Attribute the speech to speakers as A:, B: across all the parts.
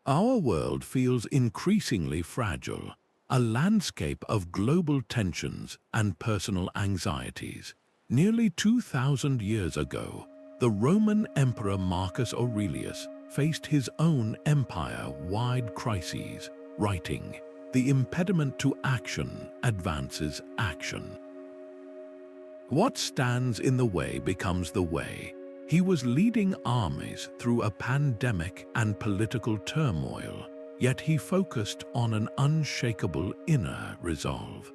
A: Our world feels increasingly fragile, a landscape of global tensions and personal anxieties. Nearly 2,000 years ago, the Roman Emperor Marcus Aurelius faced his own empire-wide crises, writing, "The impediment to action advances action. What stands in the way becomes the way." He was leading armies through a pandemic and political turmoil, yet he focused on an unshakable inner resolve.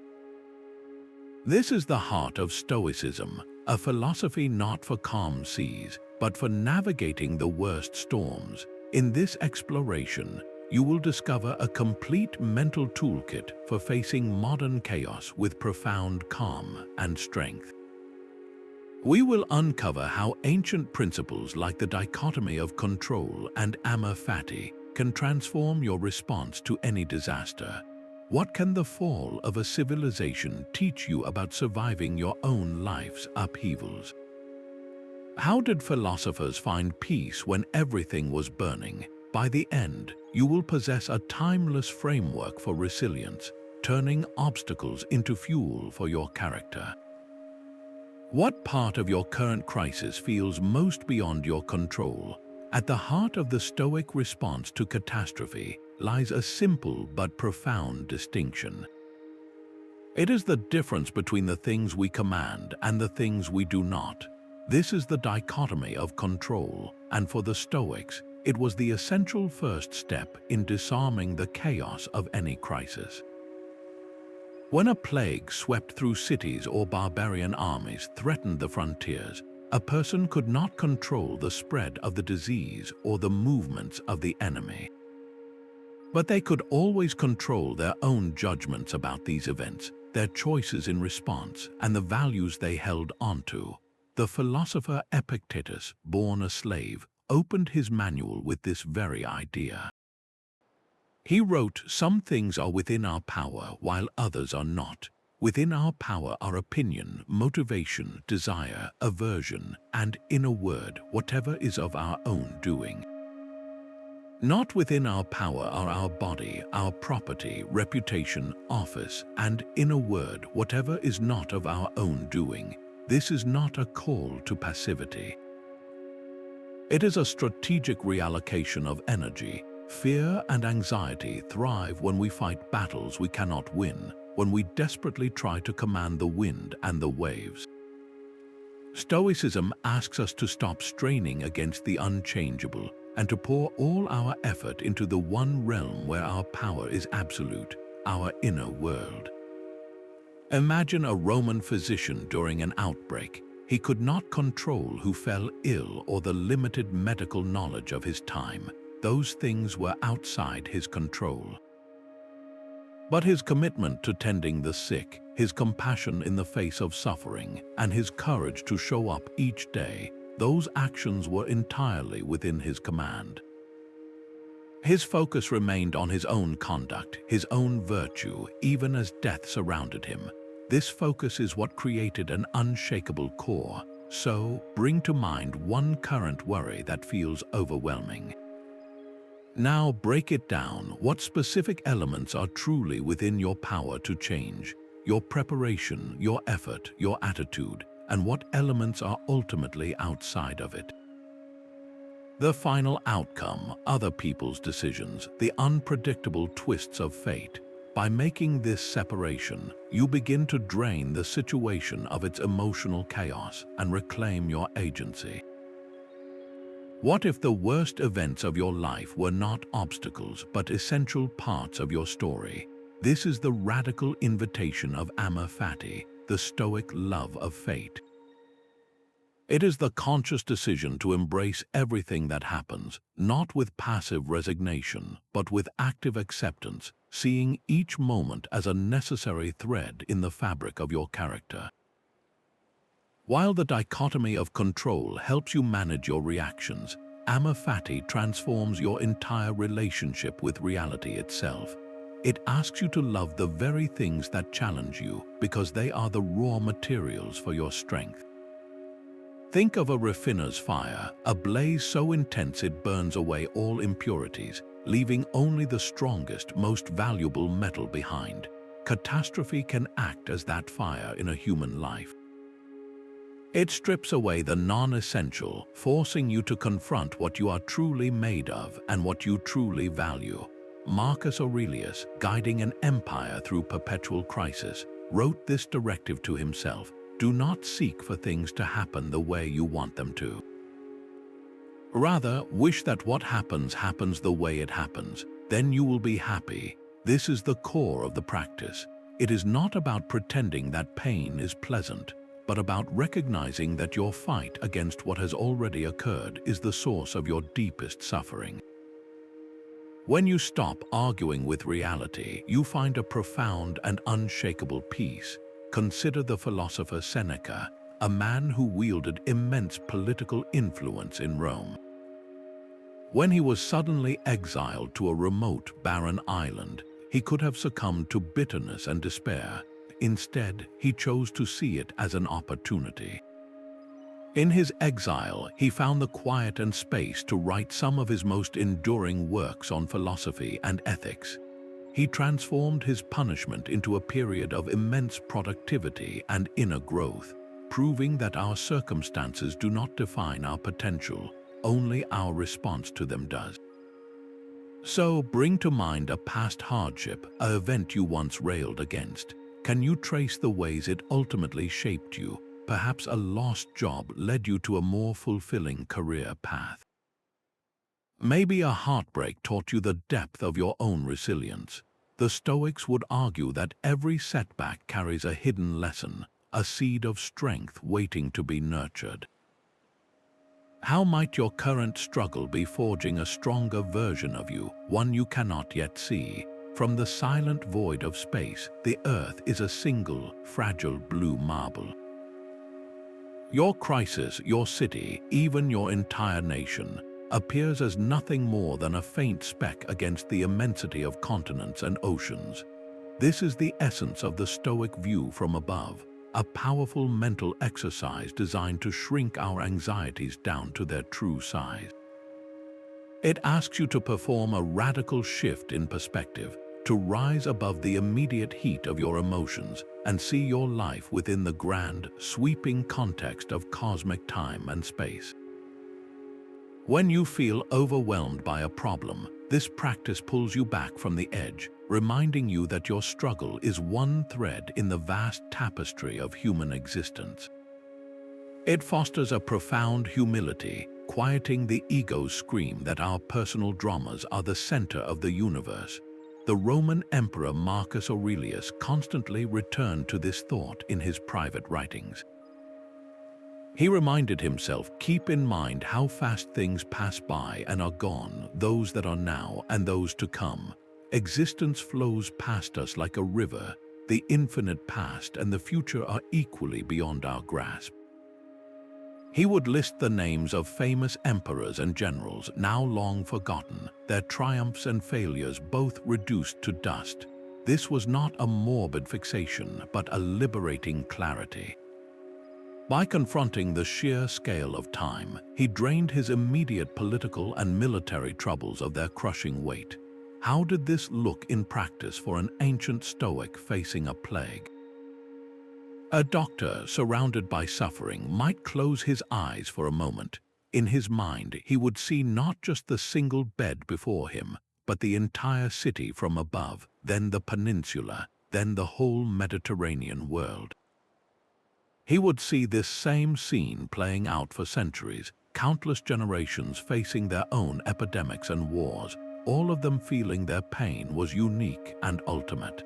A: This is the heart of Stoicism, a philosophy not for calm seas, but for navigating the worst storms. In this exploration, you will discover a complete mental toolkit for facing modern chaos with profound calm and strength. We will uncover how ancient principles like the Dichotomy of Control and Amor Fati can transform your response to any disaster. What can the fall of a civilization teach you about surviving your own life's upheavals? How did philosophers find peace when everything was burning? By the end, you will possess a timeless framework for resilience, turning obstacles into fuel for your character. What part of your current crisis feels most beyond your control? At the heart of the Stoic response to catastrophe lies a simple but profound distinction. It is the difference between the things we command and the things we do not. This is the dichotomy of control, and for the Stoics, it was the essential first step in disarming the chaos of any crisis. When a plague swept through cities or barbarian armies threatened the frontiers, a person could not control the spread of the disease or the movements of the enemy. But they could always control their own judgments about these events, their choices in response, and the values they held onto. The philosopher Epictetus, born a slave, opened his manual with this very idea. He wrote, "Some things are within our power while others are not. Within our power are opinion, motivation, desire, aversion, and, in a word, whatever is of our own doing. Not within our power are our body, our property, reputation, office, and, in a word, whatever is not of our own doing. This is not a call to passivity. It is a strategic reallocation of energy. Fear and anxiety thrive when we fight battles we cannot win, when we desperately try to command the wind and the waves. Stoicism asks us to stop straining against the unchangeable and to pour all our effort into the one realm where our power is absolute, our inner world. Imagine a Roman physician during an outbreak. He could not control who fell ill or the limited medical knowledge of his time. Those things were outside his control. But his commitment to tending the sick, his compassion in the face of suffering, and his courage to show up each day, those actions were entirely within his command. His focus remained on his own conduct, his own virtue, even as death surrounded him. This focus is what created an unshakable core. So, bring to mind one current worry that feels overwhelming. Now break it down. What specific elements are truly within your power to change? Your preparation, your effort, your attitude, and what elements are ultimately outside of it? The final outcome, other people's decisions, the unpredictable twists of fate. By making this separation, you begin to drain the situation of its emotional chaos and reclaim your agency. What if the worst events of your life were not obstacles but essential parts of your story? This is the radical invitation of Amor Fati, the Stoic love of fate. It is the conscious decision to embrace everything that happens, not with passive resignation, but with active acceptance, seeing each moment as a necessary thread in the fabric of your character. While the dichotomy of control helps you manage your reactions, Amor Fati transforms your entire relationship with reality itself. It asks you to love the very things that challenge you because they are the raw materials for your strength. Think of a raffiner's fire, a blaze so intense it burns away all impurities. leaving only the strongest, most valuable metal behind. Catastrophe can act as that fire in a human life. It strips away the non-essential, forcing you to confront what you are truly made of and what you truly value. Marcus Aurelius, guiding an empire through perpetual crisis, wrote this directive to himself: do not seek for things to happen the way you want them to. Rather, wish that what happens happens the way it happens. Then you will be happy. This is the core of the practice. It is not about pretending that pain is pleasant, but about recognizing that your fight against what has already occurred is the source of your deepest suffering. When you stop arguing with reality, you find a profound and unshakable peace. Consider the philosopher Seneca, a man who wielded immense political influence in Rome. When he was suddenly exiled to a remote, barren island, he could have succumbed to bitterness and despair. Instead, he chose to see it as an opportunity. In his exile, he found the quiet and space to write some of his most enduring works on philosophy and ethics. He transformed his punishment into a period of immense productivity and inner growth, proving that our circumstances do not define our potential, only our response to them does. So, bring to mind a past hardship, an event you once railed against. Can you trace the ways it ultimately shaped you? Perhaps a lost job led you to a more fulfilling career path. Maybe a heartbreak taught you the depth of your own resilience. The Stoics would argue that every setback carries a hidden lesson, a seed of strength waiting to be nurtured. How might your current struggle be forging a stronger version of you, one you cannot yet see? From the silent void of space, the earth is a single, fragile blue marble. Your crisis, your city, even your entire nation, appears as nothing more than a faint speck against the immensity of continents and oceans. This is the essence of the Stoic view from above, a powerful mental exercise designed to shrink our anxieties down to their true size. It asks you to perform a radical shift in perspective, to rise above the immediate heat of your emotions and see your life within the grand, sweeping context of cosmic time and space. When you feel overwhelmed by a problem, this practice pulls you back from the edge, reminding you that your struggle is one thread in the vast tapestry of human existence. It fosters a profound humility, quieting the ego's scream that our personal dramas are the center of the universe. The Roman Emperor Marcus Aurelius constantly returned to this thought in his private writings. He reminded himself, keep in mind how fast things pass by and are gone, those that are now and those to come. Existence flows past us like a river. The infinite past and the future are equally beyond our grasp. He would list the names of famous emperors and generals now long forgotten, their triumphs and failures both reduced to dust. This was not a morbid fixation, but a liberating clarity. By confronting the sheer scale of time, he drained his immediate political and military troubles of their crushing weight. How did this look in practice for an ancient Stoic facing a plague? A doctor surrounded by suffering might close his eyes for a moment. In his mind, he would see not just the single bed before him, but the entire city from above, then the peninsula, then the whole Mediterranean world. He would see this same scene playing out for centuries, countless generations facing their own epidemics and wars, all of them feeling their pain was unique and ultimate.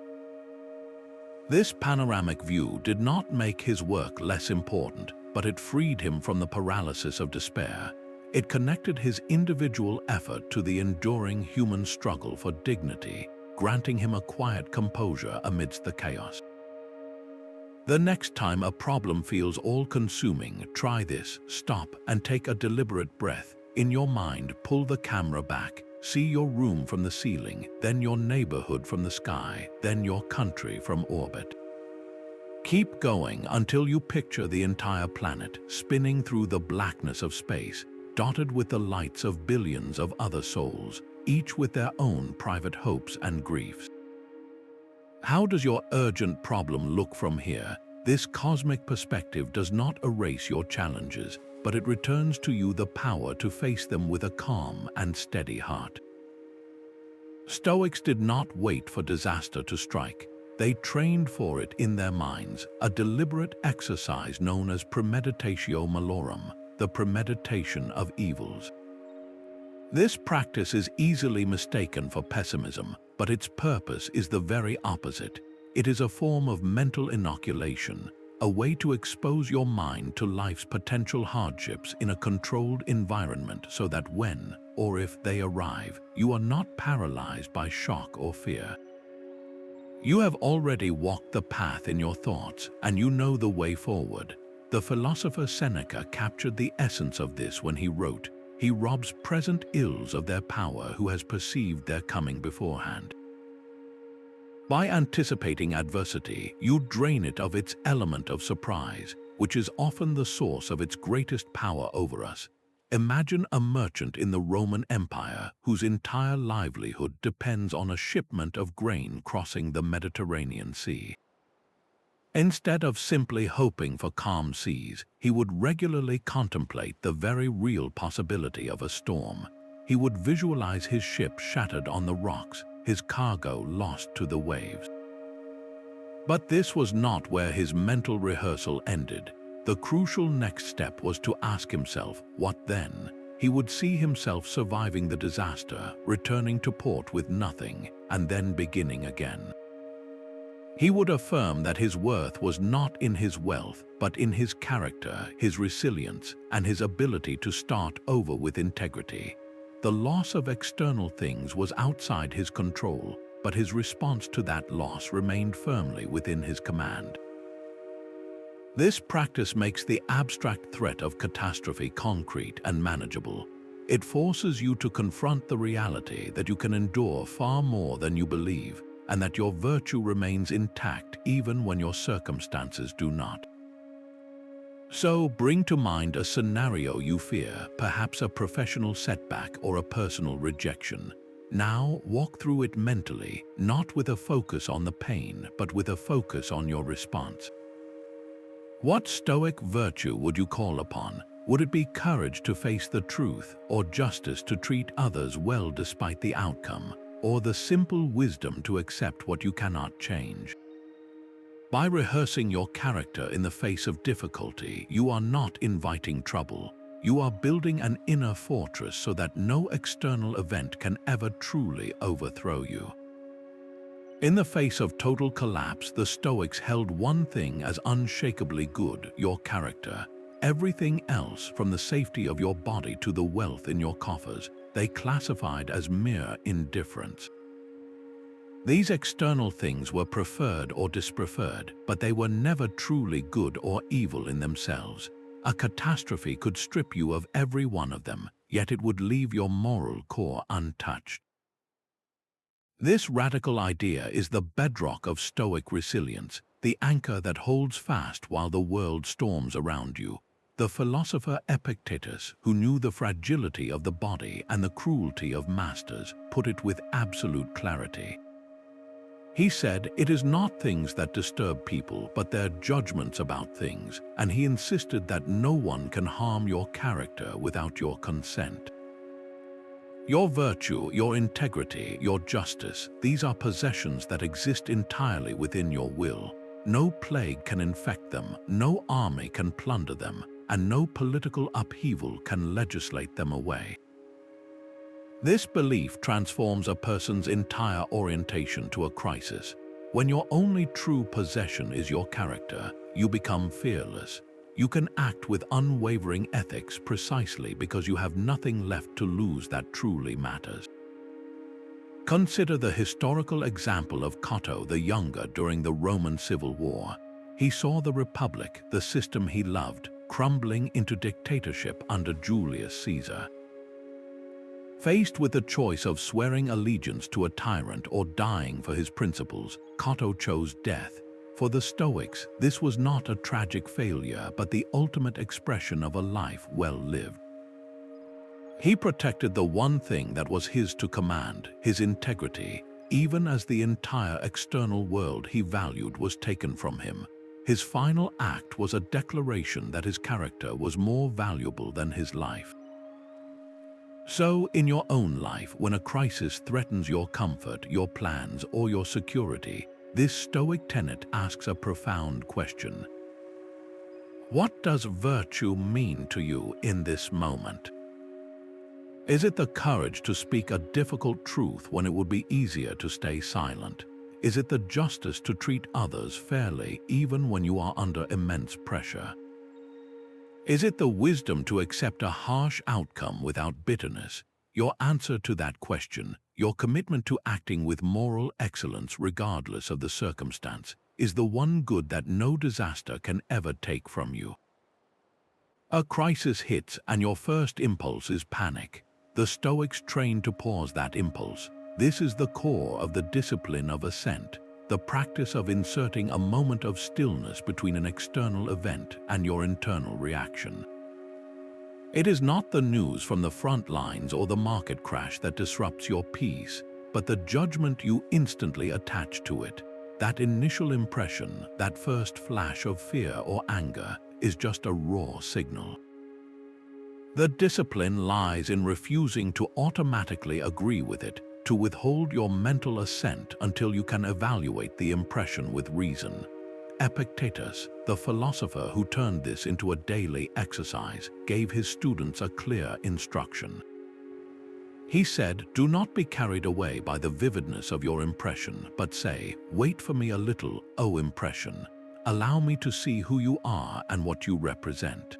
A: This panoramic view did not make his work less important, but it freed him from the paralysis of despair. It connected his individual effort to the enduring human struggle for dignity, granting him a quiet composure amidst the chaos. The next time a problem feels all-consuming, try this. Stop and take a deliberate breath. In your mind, pull the camera back. See your room from the ceiling, then your neighborhood from the sky, then your country from orbit. Keep going until you picture the entire planet spinning through the blackness of space, dotted with the lights of billions of other souls. each with their own private hopes and griefs. How does your urgent problem look from here? This cosmic perspective does not erase your challenges, but it returns to you the power to face them with a calm and steady heart. Stoics did not wait for disaster to strike. They trained for it in their minds, a deliberate exercise known as Premeditatio Malorum, the premeditation of evils. This practice is easily mistaken for pessimism, but its purpose is the very opposite. It is a form of mental inoculation, a way to expose your mind to life's potential hardships in a controlled environment so that when, or if they arrive, you are not paralyzed by shock or fear. You have already walked the path in your thoughts, and you know the way forward. The philosopher Seneca captured the essence of this when he wrote, "He robs present ills of their power who has perceived their coming beforehand." By anticipating adversity, you drain it of its element of surprise, which is often the source of its greatest power over us. Imagine a merchant in the Roman Empire whose entire livelihood depends on a shipment of grain crossing the Mediterranean Sea. Instead of simply hoping for calm seas, he would regularly contemplate the very real possibility of a storm. He would visualize his ship shattered on the rocks, his cargo lost to the waves. But this was not where his mental rehearsal ended. The crucial next step was to ask himself, what then? He would see himself surviving the disaster, returning to port with nothing, and then beginning again. He would affirm that his worth was not in his wealth, but in his character, his resilience, and his ability to start over with integrity. The loss of external things was outside his control, but his response to that loss remained firmly within his command. This practice makes the abstract threat of catastrophe concrete and manageable. It forces you to confront the reality that you can endure far more than you believe, and that your virtue remains intact even when your circumstances do not. So bring to mind a scenario you fear, perhaps a professional setback or a personal rejection. Now walk through it mentally, not with a focus on the pain, but with a focus on your response. What Stoic virtue would you call upon? Would it be courage to face the truth, or justice to treat others well despite the outcome, or the simple wisdom to accept what you cannot change? By rehearsing your character in the face of difficulty, you are not inviting trouble. You are building an inner fortress so that no external event can ever truly overthrow you. In the face of total collapse, the Stoics held one thing as unshakably good: your character. Everything else, from the safety of your body to the wealth in your coffers, they classified as mere indifference. These external things were preferred or dispreferred, but they were never truly good or evil in themselves. A catastrophe could strip you of every one of them, yet it would leave your moral core untouched. This radical idea is the bedrock of Stoic resilience, the anchor that holds fast while the world storms around you. The philosopher Epictetus, who knew the fragility of the body and the cruelty of masters, put it with absolute clarity. He said, "It is not things that disturb people, but their judgments about things," and he insisted that no one can harm your character without your consent. Your virtue, your integrity, your justice, these are possessions that exist entirely within your will. No plague can infect them, no army can plunder them, and no political upheaval can legislate them away. This belief transforms a person's entire orientation to a crisis. When your only true possession is your character, you become fearless. You can act with unwavering ethics precisely because you have nothing left to lose that truly matters. Consider the historical example of Cato the Younger during the Roman Civil War. He saw the Republic, the system he loved, crumbling into dictatorship under Julius Caesar. Faced with the choice of swearing allegiance to a tyrant or dying for his principles, Cato chose death. For the Stoics, this was not a tragic failure, but the ultimate expression of a life well lived. He protected the one thing that was his to command, his integrity, even as the entire external world he valued was taken from him. His final act was a declaration that his character was more valuable than his life. So, in your own life, when a crisis threatens your comfort, your plans, or your security, this Stoic tenet asks a profound question. What does virtue mean to you in this moment? Is it the courage to speak a difficult truth when it would be easier to stay silent? Is it the justice to treat others fairly even when you are under immense pressure? Is it the wisdom to accept a harsh outcome without bitterness? Your answer to that question, your commitment to acting with moral excellence regardless of the circumstance, is the one good that no disaster can ever take from you. A crisis hits and your first impulse is panic. The Stoics train to pause that impulse. This is the core of the discipline of assent, the practice of inserting a moment of stillness between an external event and your internal reaction. It is not the news from the front lines or the market crash that disrupts your peace, but the judgment you instantly attach to it. That initial impression, that first flash of fear or anger, is just a raw signal. The discipline lies in refusing to automatically agree with it, to withhold your mental assent until you can evaluate the impression with reason. Epictetus, the philosopher who turned this into a daily exercise, gave his students a clear instruction. He said, "Do not be carried away by the vividness of your impression, but say, 'Wait for me a little, O impression. Allow me to see who you are and what you represent.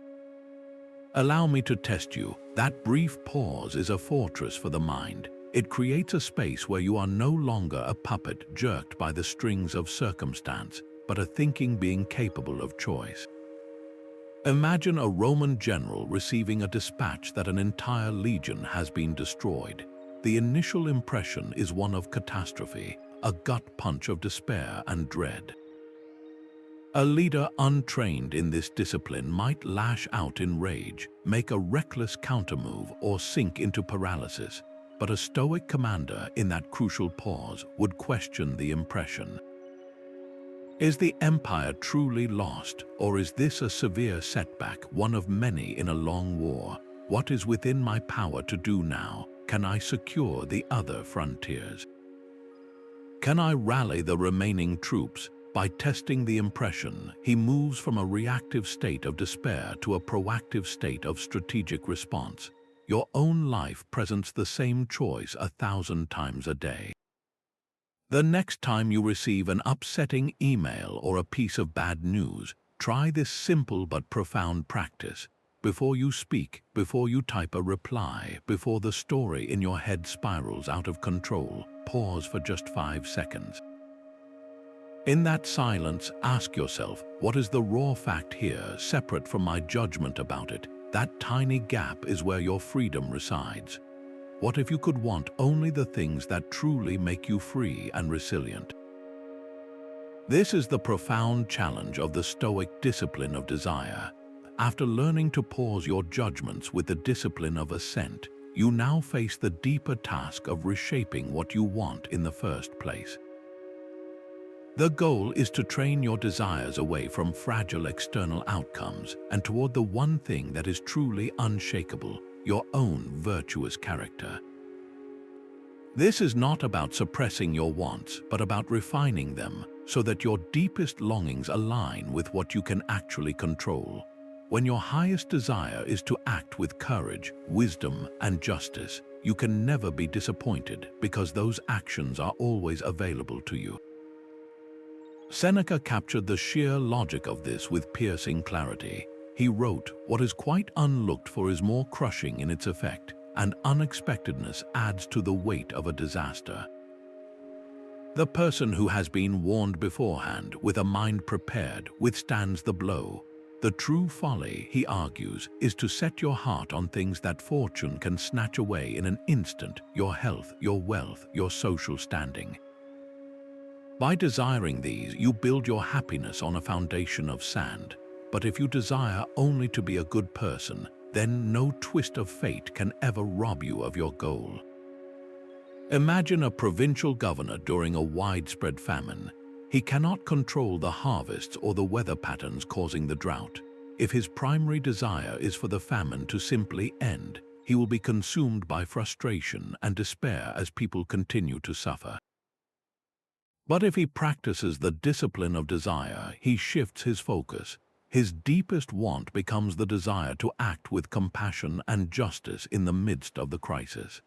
A: Allow me to test you.'" That brief pause is a fortress for the mind. It creates a space where you are no longer a puppet jerked by the strings of circumstance, but a thinking being capable of choice. Imagine a Roman general receiving a dispatch that an entire legion has been destroyed. The initial impression is one of catastrophe, a gut punch of despair and dread. A leader untrained in this discipline might lash out in rage, make a reckless countermove, or sink into paralysis. But a Stoic commander in that crucial pause would question the impression. Is the empire truly lost, or is this a severe setback, one of many in a long war? What is within my power to do now? Can I secure the other frontiers? Can I rally the remaining troops? By testing the impression, he moves from a reactive state of despair to a proactive state of strategic response. Your own life presents the same choice 1,000 times a day. The next time you receive an upsetting email or a piece of bad news, try this simple but profound practice. Before you speak, before you type a reply, before the story in your head spirals out of control, pause for just 5 seconds. In that silence, ask yourself, what is the raw fact here, separate from my judgment about it? That tiny gap is where your freedom resides. What if you could want only the things that truly make you free and resilient? This is the profound challenge of the Stoic discipline of desire. After learning to pause your judgments with the discipline of assent, you now face the deeper task of reshaping what you want in the first place. The goal is to train your desires away from fragile external outcomes and toward the one thing that is truly unshakable, your own virtuous character. This is not about suppressing your wants, but about refining them so that your deepest longings align with what you can actually control. When your highest desire is to act with courage, wisdom, and justice, you can never be disappointed because those actions are always available to you. Seneca captured the sheer logic of this with piercing clarity. He wrote, "What is quite unlooked for is more crushing in its effect, and unexpectedness adds to the weight of a disaster." The person who has been warned beforehand, with a mind prepared, withstands the blow. The true folly, he argues, is to set your heart on things that fortune can snatch away in an instant: your health, your wealth, your social standing. By desiring these, you build your happiness on a foundation of sand. But if you desire only to be a good person, then no twist of fate can ever rob you of your goal. Imagine a provincial governor during a widespread famine. He cannot control the harvests or the weather patterns causing the drought. If his primary desire is for the famine to simply end, he will be consumed by frustration and despair as people continue to suffer. But if he practices the discipline of desire, he shifts his focus. His deepest want becomes the desire to act with compassion and justice in the midst of the crisis.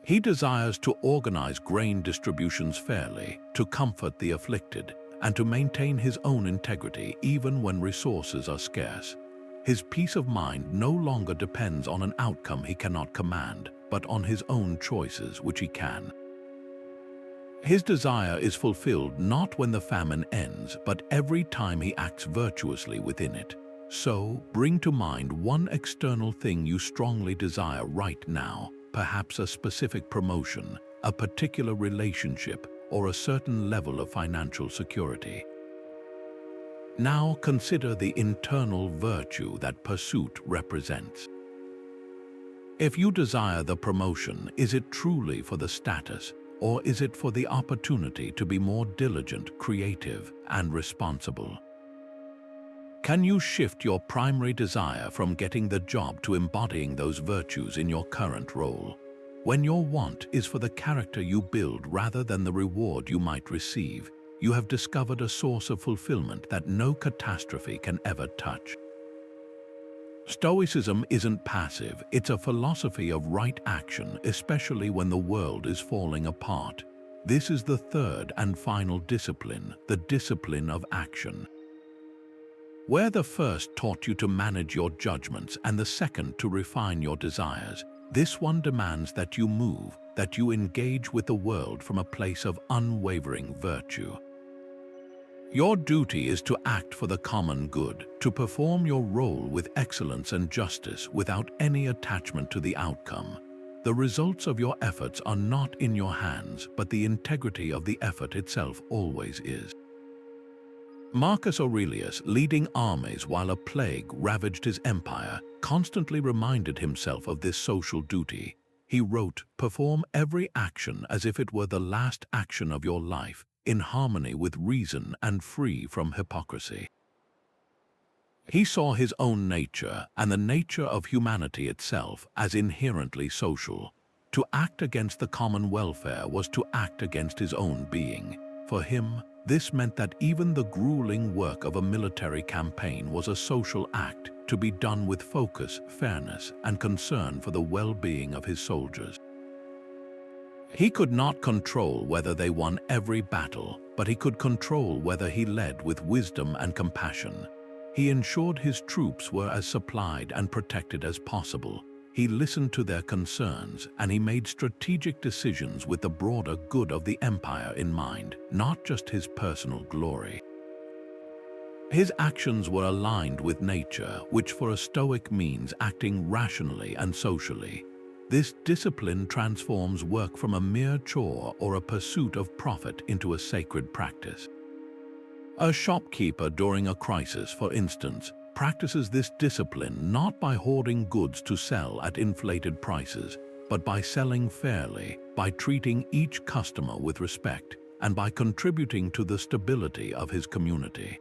A: He desires to organize grain distributions fairly, to comfort the afflicted, and to maintain his own integrity even when resources are scarce. His peace of mind no longer depends on an outcome he cannot command, but on his own choices which he can. His desire is fulfilled not when the famine ends, but every time he acts virtuously within it. So, bring to mind one external thing you strongly desire right now, perhaps a specific promotion, a particular relationship, or a certain level of financial security. Now consider the internal virtue that pursuit represents. If you desire the promotion, is it truly for the status, or is it for the opportunity to be more diligent, creative, and responsible? Can you shift your primary desire from getting the job to embodying those virtues in your current role? When your want is for the character you build rather than the reward you might receive, you have discovered a source of fulfillment that no catastrophe can ever touch. Stoicism isn't passive, it's a philosophy of right action, especially when the world is falling apart. This is the third and final discipline, the discipline of action. Where the first taught you to manage your judgments and the second to refine your desires, this one demands that you move, that you engage with the world from a place of unwavering virtue. Your duty is to act for the common good, to perform your role with excellence and justice without any attachment to the outcome. The results of your efforts are not in your hands, but the integrity of the effort itself always is. Marcus Aurelius, leading armies while a plague ravaged his empire, constantly reminded himself of this social duty. He wrote, "Perform every action as if it were the last action of your life, in harmony with reason and free from hypocrisy." He saw his own nature and the nature of humanity itself as inherently social. To act against the common welfare was to act against his own being. For him, this meant that even the grueling work of a military campaign was a social act to be done with focus, fairness, and concern for the well-being of his soldiers. He could not control whether they won every battle, but he could control whether he led with wisdom and compassion. He ensured his troops were as supplied and protected as possible. He listened to their concerns, and he made strategic decisions with the broader good of the empire in mind, not just his personal glory. His actions were aligned with nature, which for a Stoic means acting rationally and socially. This discipline transforms work from a mere chore or a pursuit of profit into a sacred practice. A shopkeeper during a crisis, for instance, practices this discipline not by hoarding goods to sell at inflated prices, but by selling fairly, by treating each customer with respect, and by contributing to the stability of his community.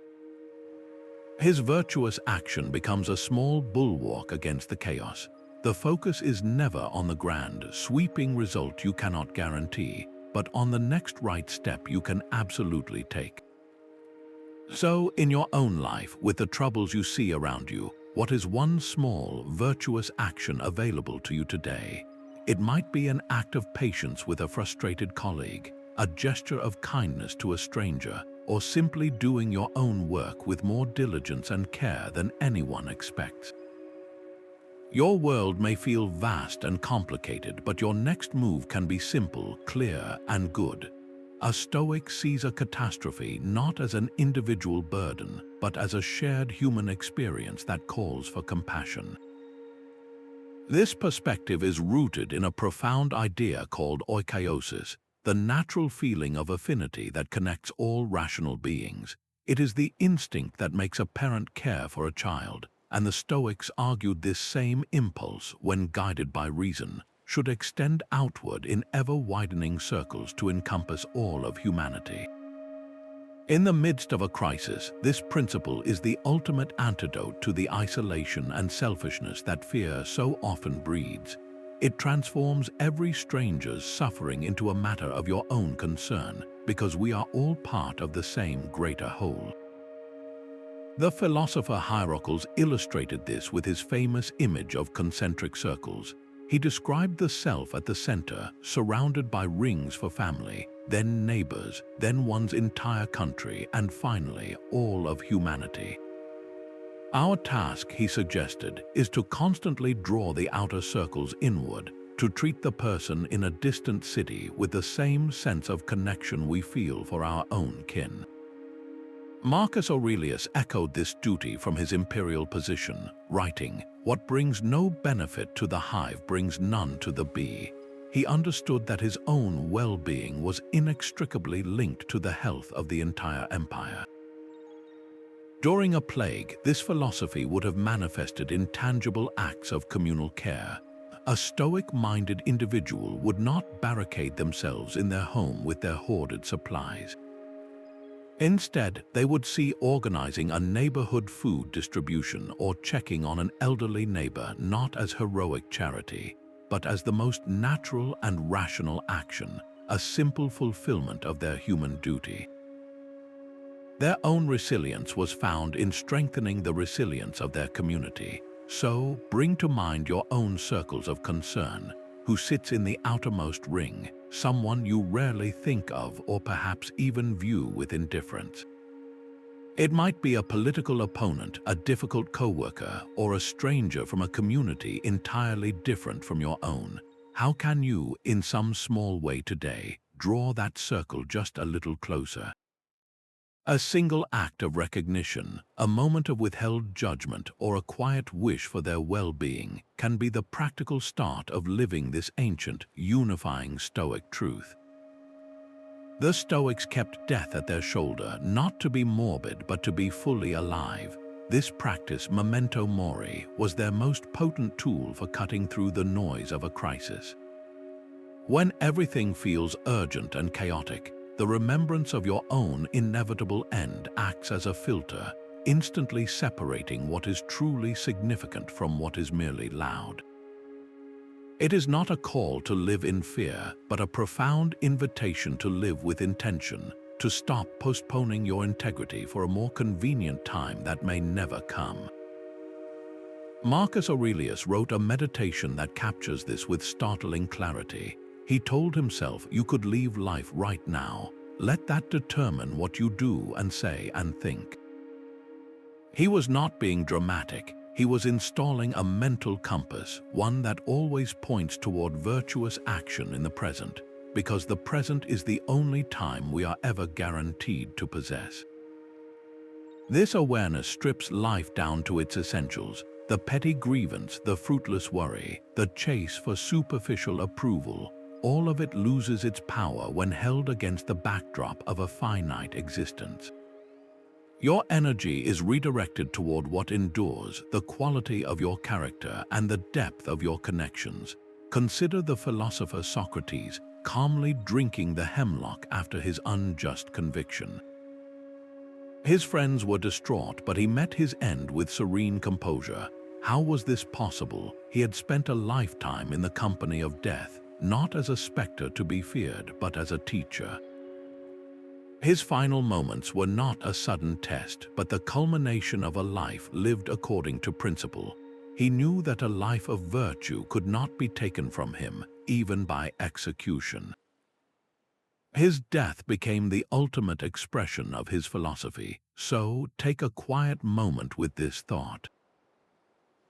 A: His virtuous action becomes a small bulwark against the chaos. The focus is never on the grand, sweeping result you cannot guarantee, but on the next right step you can absolutely take. So, in your own life, with the troubles you see around you, what is one small, virtuous action available to you today? It might be an act of patience with a frustrated colleague, a gesture of kindness to a stranger, or simply doing your own work with more diligence and care than anyone expects. Your world may feel vast and complicated, but your next move can be simple, clear, and good. A Stoic sees a catastrophe not as an individual burden, but as a shared human experience that calls for compassion. This perspective is rooted in a profound idea called Oikeiôsis, the natural feeling of affinity that connects all rational beings. It is the instinct that makes a parent care for a child, and the Stoics argued this same impulse, when guided by reason, should extend outward in ever-widening circles to encompass all of humanity. In the midst of a crisis, this principle is the ultimate antidote to the isolation and selfishness that fear so often breeds. It transforms every stranger's suffering into a matter of your own concern, because we are all part of the same greater whole. The philosopher Hierocles illustrated this with his famous image of concentric circles. He described the self at the center, surrounded by rings for family, then neighbors, then one's entire country, and finally, all of humanity. Our task, he suggested, is to constantly draw the outer circles inward, to treat the person in a distant city with the same sense of connection we feel for our own kin. Marcus Aurelius echoed this duty from his imperial position, writing, "What brings no benefit to the hive brings none to the bee." He understood that his own well-being was inextricably linked to the health of the entire empire. During a plague, this philosophy would have manifested in tangible acts of communal care. A Stoic-minded individual would not barricade themselves in their home with their hoarded supplies. Instead, they would see organizing a neighborhood food distribution or checking on an elderly neighbor not as heroic charity, but as the most natural and rational action, a simple fulfillment of their human duty. Their own resilience was found in strengthening the resilience of their community. So, bring to mind your own circles of concern. Who sits in the outermost ring, someone you rarely think of or perhaps even view with indifference. It might be a political opponent, a difficult co-worker, or a stranger from a community entirely different from your own. How can you, in some small way today, draw that circle just a little closer? A single act of recognition, a moment of withheld judgment, or a quiet wish for their well-being can be the practical start of living this ancient, unifying Stoic truth. The Stoics kept death at their shoulder, not to be morbid but to be fully alive. This practice, Memento Mori, was their most potent tool for cutting through the noise of a crisis. When everything feels urgent and chaotic, the remembrance of your own inevitable end acts as a filter, instantly separating what is truly significant from what is merely loud. It is not a call to live in fear, but a profound invitation to live with intention, to stop postponing your integrity for a more convenient time that may never come. Marcus Aurelius wrote a meditation that captures this with startling clarity. He told himself, you could leave life right now. Let that determine what you do and say and think. He was not being dramatic. He was installing a mental compass, one that always points toward virtuous action in the present, because the present is the only time we are ever guaranteed to possess. This awareness strips life down to its essentials, the petty grievance, the fruitless worry, the chase for superficial approval. All of it loses its power when held against the backdrop of a finite existence. Your energy is redirected toward what endures, the quality of your character and the depth of your connections. Consider the philosopher Socrates, calmly drinking the hemlock after his unjust conviction. His friends were distraught, but he met his end with serene composure. How was this possible? He had spent a lifetime in the company of death, not as a specter to be feared, but as a teacher. His final moments were not a sudden test, but the culmination of a life lived according to principle. He knew that a life of virtue could not be taken from him, even by execution. His death became the ultimate expression of his philosophy. So, take a quiet moment with this thought.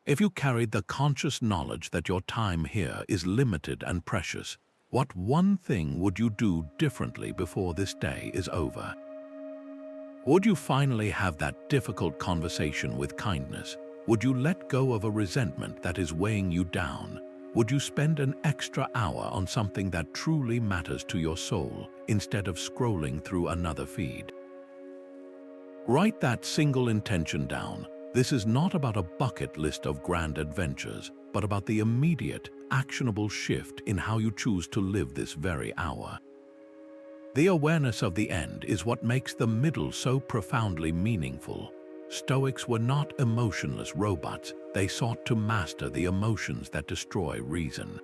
A: If you carried the conscious knowledge that your time here is limited and precious, what one thing would you do differently before this day is over? Would you finally have that difficult conversation with kindness? Would you let go of a resentment that is weighing you down? Would you spend an extra hour on something that truly matters to your soul, instead of scrolling through another feed? Write that single intention down. This is not about a bucket list of grand adventures, but about the immediate, actionable shift in how you choose to live this very hour. The awareness of the end is what makes the middle so profoundly meaningful. Stoics were not emotionless robots. They sought to master the emotions that destroy reason.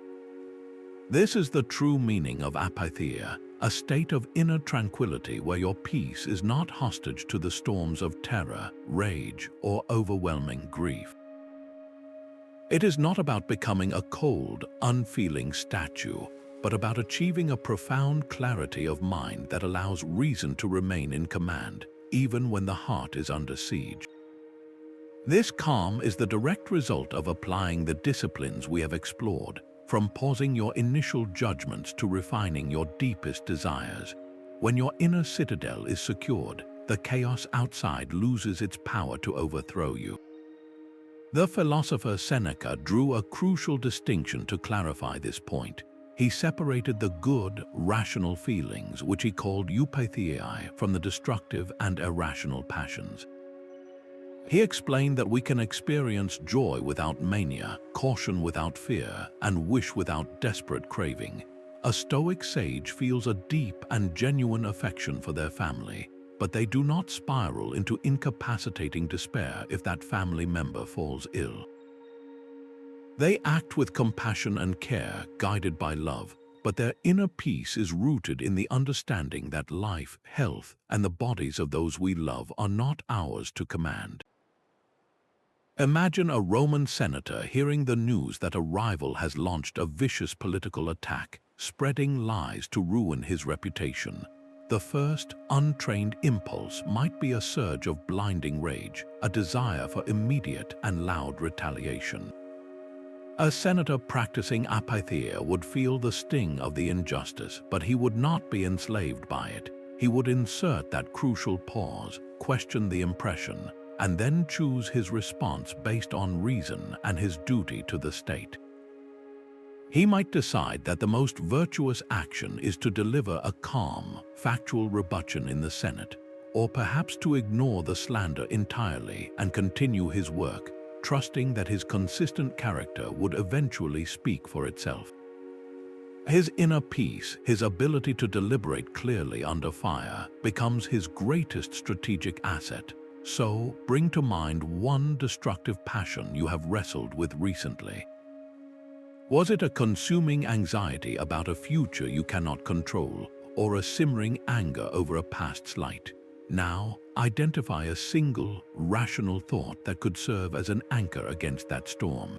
A: This is the true meaning of Apatheia, a state of inner tranquility where your peace is not hostage to the storms of terror, rage, or overwhelming grief. It is not about becoming a cold, unfeeling statue, but about achieving a profound clarity of mind that allows reason to remain in command, even when the heart is under siege. This calm is the direct result of applying the disciplines we have explored, from pausing your initial judgments to refining your deepest desires. When your inner citadel is secured, the chaos outside loses its power to overthrow you. The philosopher Seneca drew a crucial distinction to clarify this point. He separated the good, rational feelings, which he called Eupatheiae, from the destructive and irrational passions. He explained that we can experience joy without mania, caution without fear, and wish without desperate craving. A Stoic sage feels a deep and genuine affection for their family, but they do not spiral into incapacitating despair if that family member falls ill. They act with compassion and care, guided by love, but their inner peace is rooted in the understanding that life, health, and the bodies of those we love are not ours to command. Imagine a Roman senator hearing the news that a rival has launched a vicious political attack, spreading lies to ruin his reputation. The first, untrained impulse might be a surge of blinding rage, a desire for immediate and loud retaliation. A senator practicing Apatheia would feel the sting of the injustice, but he would not be enslaved by it. He would insert that crucial pause, question the impression, and then choose his response based on reason and his duty to the state. He might decide that the most virtuous action is to deliver a calm, factual rebuttion in the Senate, or perhaps to ignore the slander entirely and continue his work, trusting that his consistent character would eventually speak for itself. His inner peace, his ability to deliberate clearly under fire, becomes his greatest strategic asset. So, bring to mind one destructive passion you have wrestled with recently. Was it a consuming anxiety about a future you cannot control, or a simmering anger over a past slight? Now, identify a single, rational thought that could serve as an anchor against that storm.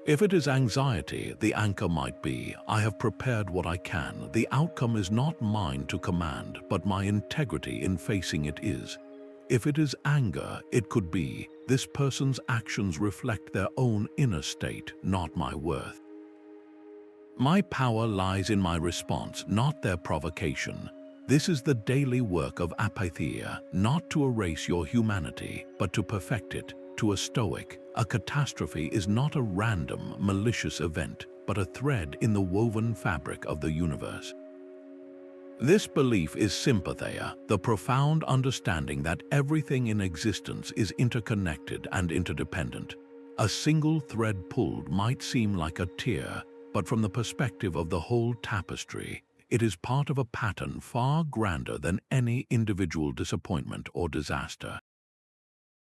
A: If it is anxiety, the anchor might be, I have prepared what I can. The outcome is not mine to command, but my integrity in facing it is. If it is anger, it could be, this person's actions reflect their own inner state, not my worth. My power lies in my response, not their provocation. This is the daily work of Apatheia, not to erase your humanity, but to perfect it. To a Stoic, a catastrophe is not a random, malicious event, but a thread in the woven fabric of the universe. This belief is Sympatheia, the profound understanding that everything in existence is interconnected and interdependent. A single thread pulled might seem like a tear, but from the perspective of the whole tapestry, it is part of a pattern far grander than any individual disappointment or disaster.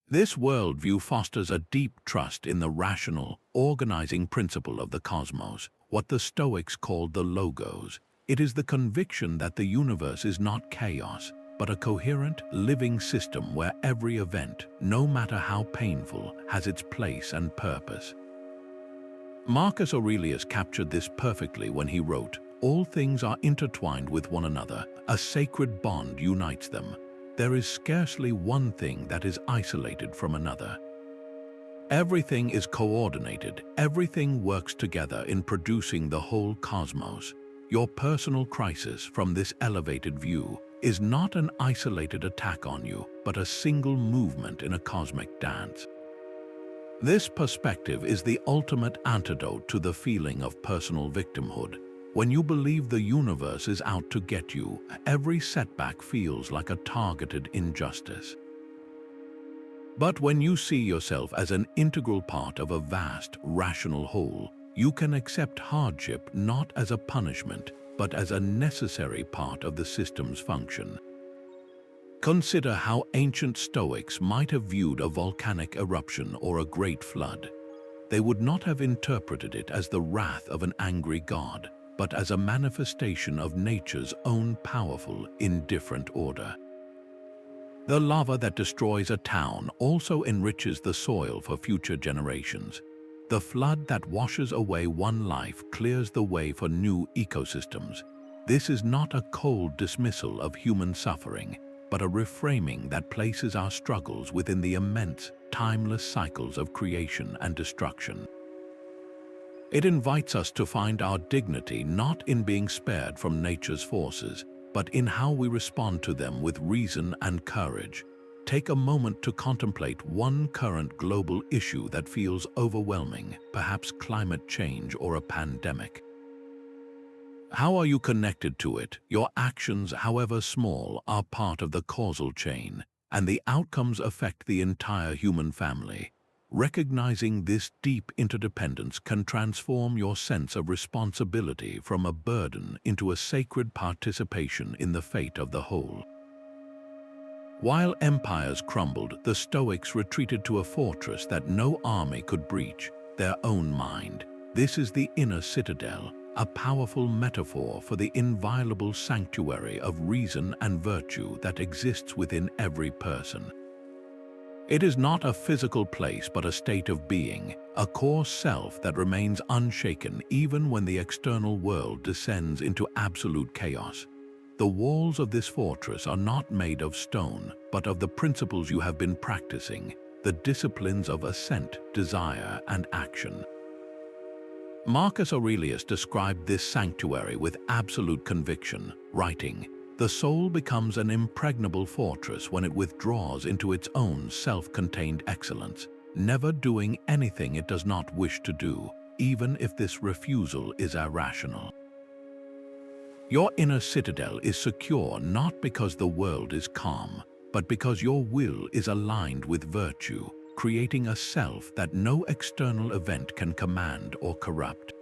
A: This worldview fosters a deep trust in the rational, organizing principle of the cosmos, what the Stoics called the logos. It is the conviction that the universe is not chaos, but a coherent, living system where every event, no matter how painful, has its place and purpose. Marcus Aurelius captured this perfectly when he wrote, "All things are intertwined with one another, a sacred bond unites them. There is scarcely one thing that is isolated from another." Everything is coordinated, everything works together in producing the whole cosmos. Your personal crisis, from this elevated view, is not an isolated attack on you, but a single movement in a cosmic dance. This perspective is the ultimate antidote to the feeling of personal victimhood. When you believe the universe is out to get you, every setback feels like a targeted injustice. But when you see yourself as an integral part of a vast, rational whole, you can accept hardship not as a punishment, but as a necessary part of the system's function. Consider how ancient Stoics might have viewed a volcanic eruption or a great flood. They would not have interpreted it as the wrath of an angry god, but as a manifestation of nature's own powerful, indifferent order. The lava that destroys a town also enriches the soil for future generations. The flood that washes away one life clears the way for new ecosystems. This is not a cold dismissal of human suffering, but a reframing that places our struggles within the immense, timeless cycles of creation and destruction. It invites us to find our dignity not in being spared from nature's forces, but in how we respond to them with reason and courage. Take a moment to contemplate one current global issue that feels overwhelming, perhaps climate change or a pandemic. How are you connected to it? Your actions, however small, are part of the causal chain, and the outcomes affect the entire human family. Recognizing this deep interdependence can transform your sense of responsibility from a burden into a sacred participation in the fate of the whole. While empires crumbled, the Stoics retreated to a fortress that no army could breach, their own mind. This is the inner citadel, a powerful metaphor for the inviolable sanctuary of reason and virtue that exists within every person. It is not a physical place but a state of being, a core self that remains unshaken even when the external world descends into absolute chaos. The walls of this fortress are not made of stone, but of the principles you have been practicing, the disciplines of assent, desire, and action. Marcus Aurelius described this sanctuary with absolute conviction, writing, "The soul becomes an impregnable fortress when it withdraws into its own self-contained excellence, never doing anything it does not wish to do, even if this refusal is irrational." Your inner citadel is secure not because the world is calm, but because your will is aligned with virtue, creating a self that no external event can command or corrupt.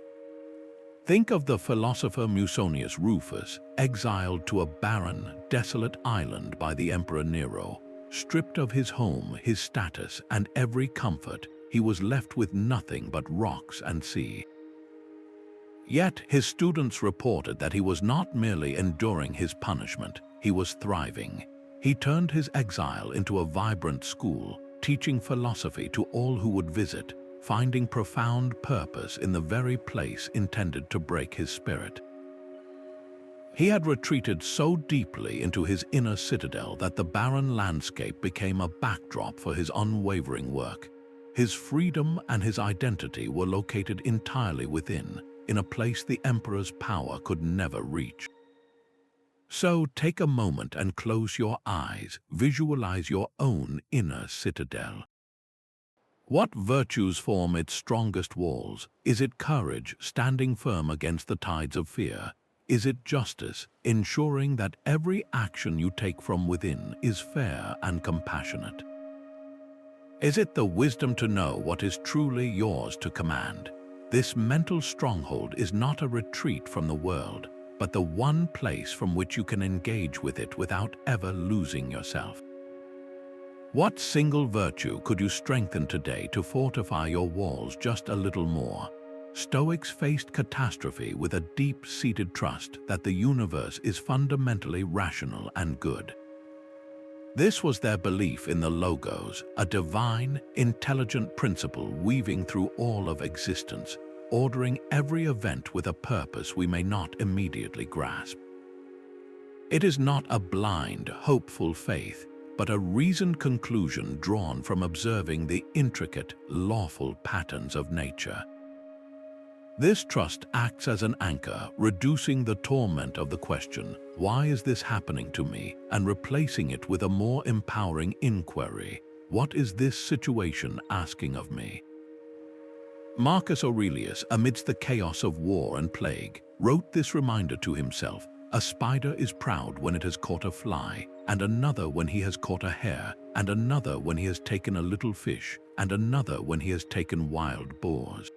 A: Think of the philosopher Musonius Rufus, exiled to a barren, desolate island by the Emperor Nero. Stripped of his home, his status, and every comfort, he was left with nothing but rocks and sea. Yet his students reported that he was not merely enduring his punishment, he was thriving. He turned his exile into a vibrant school, teaching philosophy to all who would visit, finding profound purpose in the very place intended to break his spirit. He had retreated so deeply into his inner citadel that the barren landscape became a backdrop for his unwavering work. His freedom and his identity were located entirely within, in a place the emperor's power could never reach. So take a moment and close your eyes, visualize your own inner citadel. What virtues form its strongest walls? Is it courage, standing firm against the tides of fear? Is it justice, ensuring that every action you take from within is fair and compassionate? Is it the wisdom to know what is truly yours to command? This mental stronghold is not a retreat from the world, but the one place from which you can engage with it without ever losing yourself. What single virtue could you strengthen today to fortify your walls just a little more? Stoics faced catastrophe with a deep-seated trust that the universe is fundamentally rational and good. This was their belief in the Logos, a divine, intelligent principle weaving through all of existence, ordering every event with a purpose we may not immediately grasp. It is not a blind, hopeful faith, but a reasoned conclusion drawn from observing the intricate, lawful patterns of nature. This trust acts as an anchor, reducing the torment of the question, "Why is this happening to me?" and replacing it with a more empowering inquiry, "What is this situation asking of me?" Marcus Aurelius, amidst the chaos of war and plague, wrote this reminder to himself, A spider is proud when it has caught a fly, and another when he has caught a hare, and another when he has taken a little fish, and another when he has taken wild boars.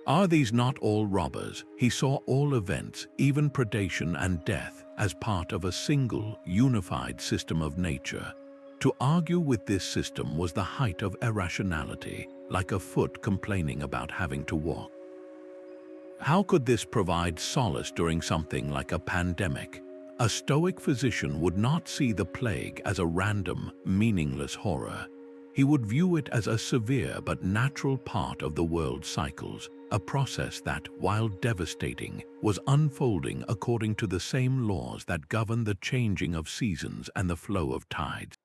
A: Are these not all robbers? He saw all events, even predation and death, as part of a single, unified system of nature. To argue with this system was the height of irrationality, like a foot complaining about having to walk. How could this provide solace during something like a pandemic? A Stoic physician would not see the plague as a random, meaningless horror. He would view it as a severe but natural part of the world's cycles, a process that, while devastating, was unfolding according to the same laws that govern the changing of seasons and the flow of tides.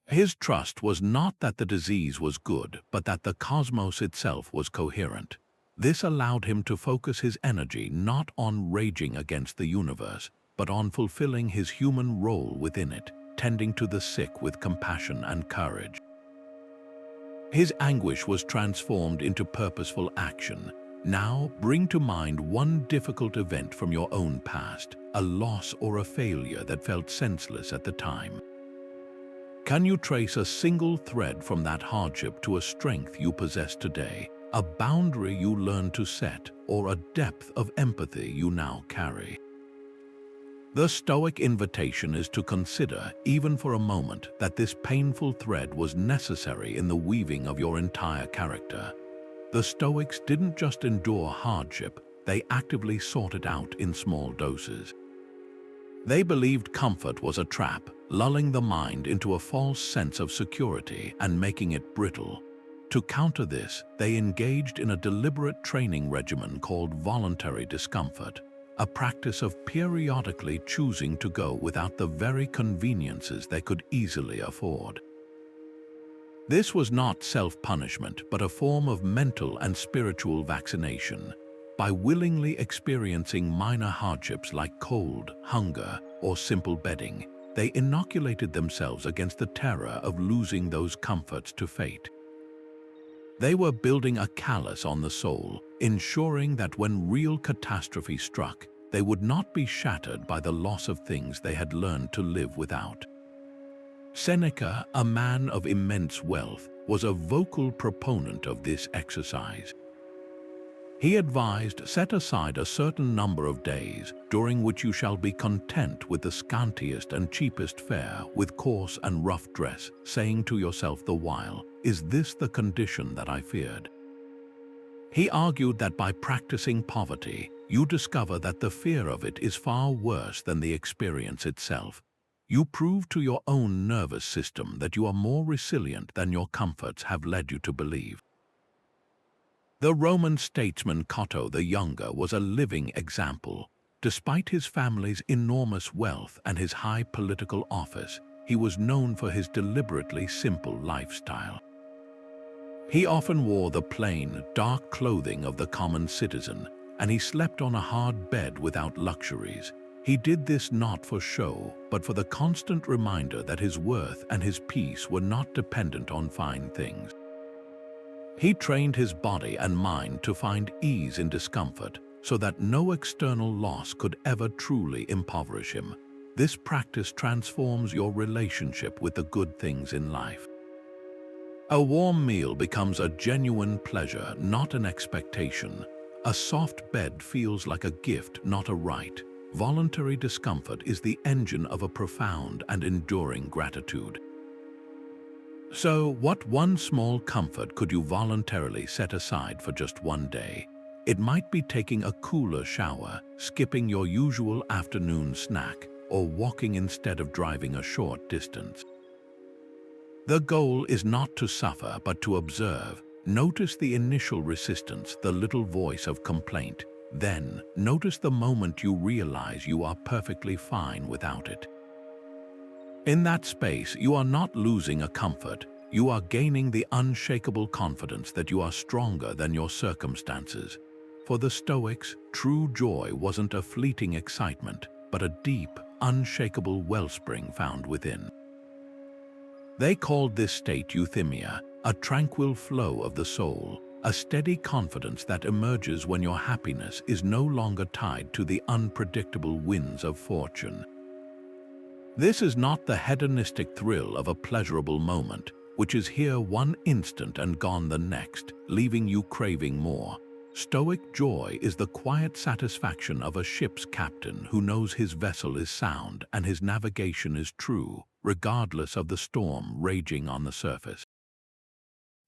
A: His trust was not that the disease was good, but that the cosmos itself was coherent. This allowed him to focus his energy not on raging against the universe, but on fulfilling his human role within it, tending to the sick with compassion and courage. His anguish was transformed into purposeful action. Now, bring to mind one difficult event from your own past, a loss or a failure that felt senseless at the time. Can you trace a single thread from that hardship to a strength you possess today, a boundary you learned to set, or a depth of empathy you now carry? The Stoic invitation is to consider, even for a moment, that this painful thread was necessary in the weaving of your entire character. The Stoics didn't just endure hardship, they actively sought it out in small doses. They believed comfort was a trap, lulling the mind into a false sense of security and making it brittle. To counter this, they engaged in a deliberate training regimen called voluntary discomfort, a practice of periodically choosing to go without the very conveniences they could easily afford. This was not self-punishment, but a form of mental and spiritual vaccination. By willingly experiencing minor hardships like cold, hunger, or simple bedding, they inoculated themselves against the terror of losing those comforts to fate. They were building a callus on the soul, ensuring that when real catastrophe struck, they would not be shattered by the loss of things they had learned to live without. Seneca, a man of immense wealth, was a vocal proponent of this exercise. He advised, set aside a certain number of days, during which you shall be content with the scantiest and cheapest fare, with coarse and rough dress, saying to yourself the while, is this the condition that I feared? He argued that by practicing poverty, you discover that the fear of it is far worse than the experience itself. You prove to your own nervous system that you are more resilient than your comforts have led you to believe. The Roman statesman Cato the Younger was a living example. Despite his family's enormous wealth and his high political office, he was known for his deliberately simple lifestyle. He often wore the plain, dark clothing of the common citizen, and he slept on a hard bed without luxuries. He did this not for show, but for the constant reminder that his worth and his peace were not dependent on fine things. He trained his body and mind to find ease in discomfort, so that no external loss could ever truly impoverish him. This practice transforms your relationship with the good things in life. A warm meal becomes a genuine pleasure, not an expectation. A soft bed feels like a gift, not a right. Voluntary discomfort is the engine of a profound and enduring gratitude. So, what one small comfort could you voluntarily set aside for just one day? It might be taking a cooler shower, skipping your usual afternoon snack, or walking instead of driving a short distance. The goal is not to suffer, but to observe. Notice the initial resistance, the little voice of complaint. Then, notice the moment you realize you are perfectly fine without it. In that space, you are not losing a comfort, you are gaining the unshakable confidence that you are stronger than your circumstances. For the Stoics, true joy wasn't a fleeting excitement, but a deep, unshakable wellspring found within. They called this state Euthymia, a tranquil flow of the soul, a steady confidence that emerges when your happiness is no longer tied to the unpredictable winds of fortune. This is not the hedonistic thrill of a pleasurable moment, which is here one instant and gone the next, leaving you craving more. Stoic joy is the quiet satisfaction of a ship's captain who knows his vessel is sound and his navigation is true, regardless of the storm raging on the surface.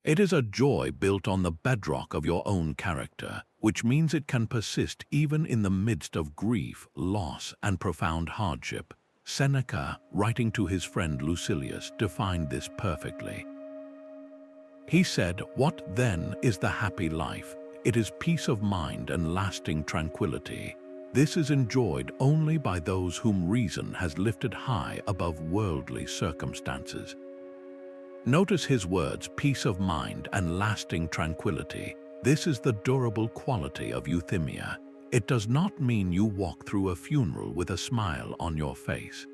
A: It is a joy built on the bedrock of your own character, which means it can persist even in the midst of grief, loss, and profound hardship. Seneca, writing to his friend Lucilius, defined this perfectly. He said, "What then is the happy life? It is peace of mind and lasting tranquility. This is enjoyed only by those whom reason has lifted high above worldly circumstances." Notice his words, peace of mind and lasting tranquility. This is the durable quality of Euthymia. It does not mean you walk through a funeral with a smile on your face.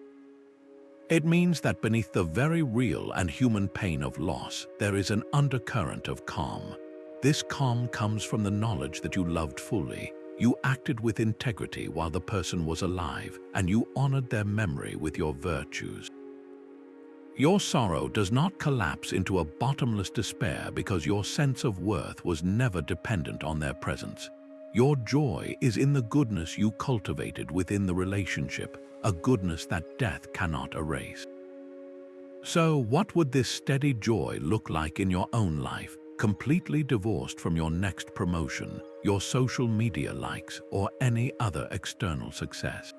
A: It means that beneath the very real and human pain of loss, there is an undercurrent of calm. This calm comes from the knowledge that you loved fully. You acted with integrity while the person was alive, and you honored their memory with your virtues. Your sorrow does not collapse into a bottomless despair because your sense of worth was never dependent on their presence. Your joy is in the goodness you cultivated within the relationship, a goodness that death cannot erase. So, what would this steady joy look like in your own life, completely divorced from your next promotion, your social media likes, or any other external success?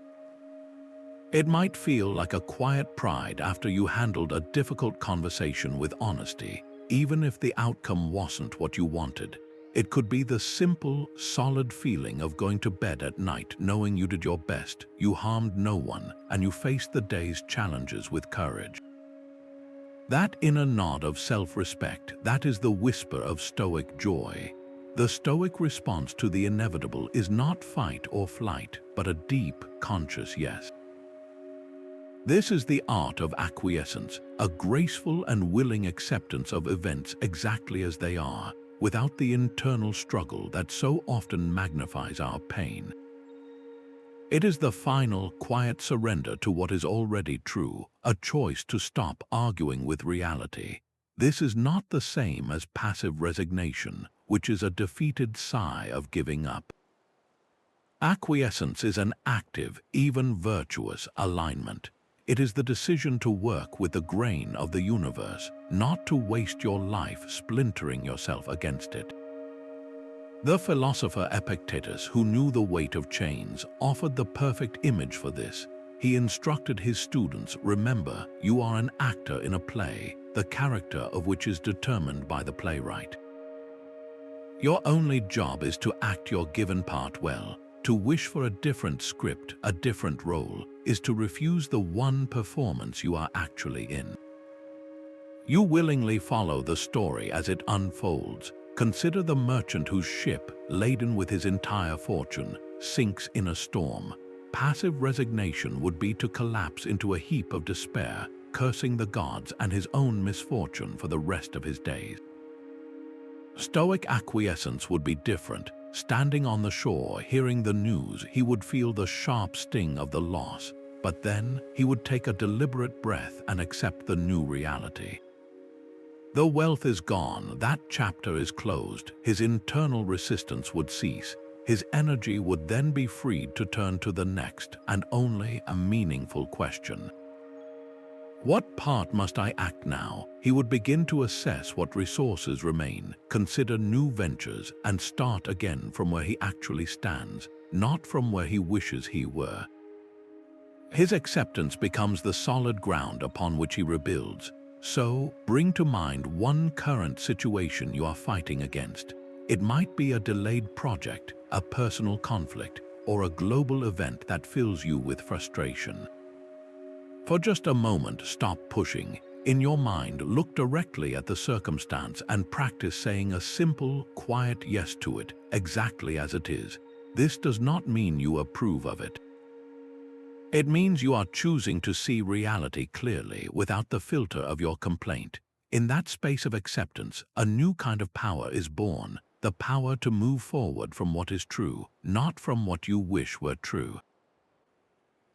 A: It might feel like a quiet pride after you handled a difficult conversation with honesty, even if the outcome wasn't what you wanted. It could be the simple, solid feeling of going to bed at night knowing you did your best, you harmed no one, and you faced the day's challenges with courage. That inner nod of self-respect, that is the whisper of Stoic joy. The Stoic response to the inevitable is not fight or flight, but a deep, conscious yes. This is the art of acquiescence, a graceful and willing acceptance of events exactly as they are, without the internal struggle that so often magnifies our pain. It is the final, quiet surrender to what is already true, a choice to stop arguing with reality. This is not the same as passive resignation, which is a defeated sigh of giving up. Acquiescence is an active, even virtuous alignment. It is the decision to work with the grain of the universe, not to waste your life splintering yourself against it. The philosopher Epictetus, who knew the weight of chains, offered the perfect image for this. He instructed his students, "Remember, you are an actor in a play, the character of which is determined by the playwright. Your only job is to act your given part well. To wish for a different script, a different role, is to refuse the one performance you are actually in." You willingly follow the story as it unfolds. Consider the merchant whose ship, laden with his entire fortune, sinks in a storm. Passive resignation would be to collapse into a heap of despair, cursing the gods and his own misfortune for the rest of his days. Stoic acquiescence would be different. Standing on the shore, hearing the news, he would feel the sharp sting of the loss, but then he would take a deliberate breath and accept the new reality. The wealth is gone, that chapter is closed, his internal resistance would cease, his energy would then be freed to turn to the next and only a meaningful question. What part must I act now? He would begin to assess what resources remain, consider new ventures, and start again from where he actually stands, not from where he wishes he were. His acceptance becomes the solid ground upon which he rebuilds. So, bring to mind one current situation you are fighting against. It might be a delayed project, a personal conflict, or a global event that fills you with frustration. For just a moment, stop pushing. In your mind, look directly at the circumstance and practice saying a simple, quiet yes to it, exactly as it is. This does not mean you approve of it. It means you are choosing to see reality clearly without the filter of your complaint. In that space of acceptance, a new kind of power is born, the power to move forward from what is true, not from what you wish were true.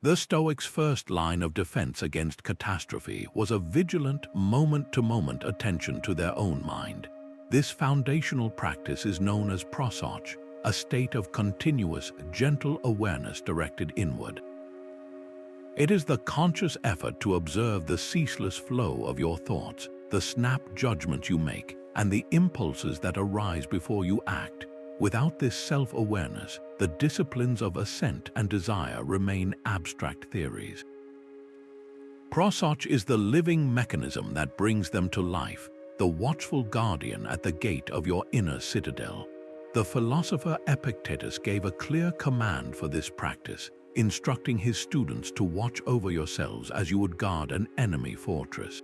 A: The Stoics' first line of defense against catastrophe was a vigilant, moment-to-moment attention to their own mind. This foundational practice is known as Prosoche, a state of continuous, gentle awareness directed inward. It is the conscious effort to observe the ceaseless flow of your thoughts, the snap judgments you make, and the impulses that arise before you act. Without this self-awareness, the disciplines of assent and desire remain abstract theories. Prosoche is the living mechanism that brings them to life, the watchful guardian at the gate of your inner citadel. The philosopher Epictetus gave a clear command for this practice, instructing his students to watch over yourselves as you would guard an enemy fortress.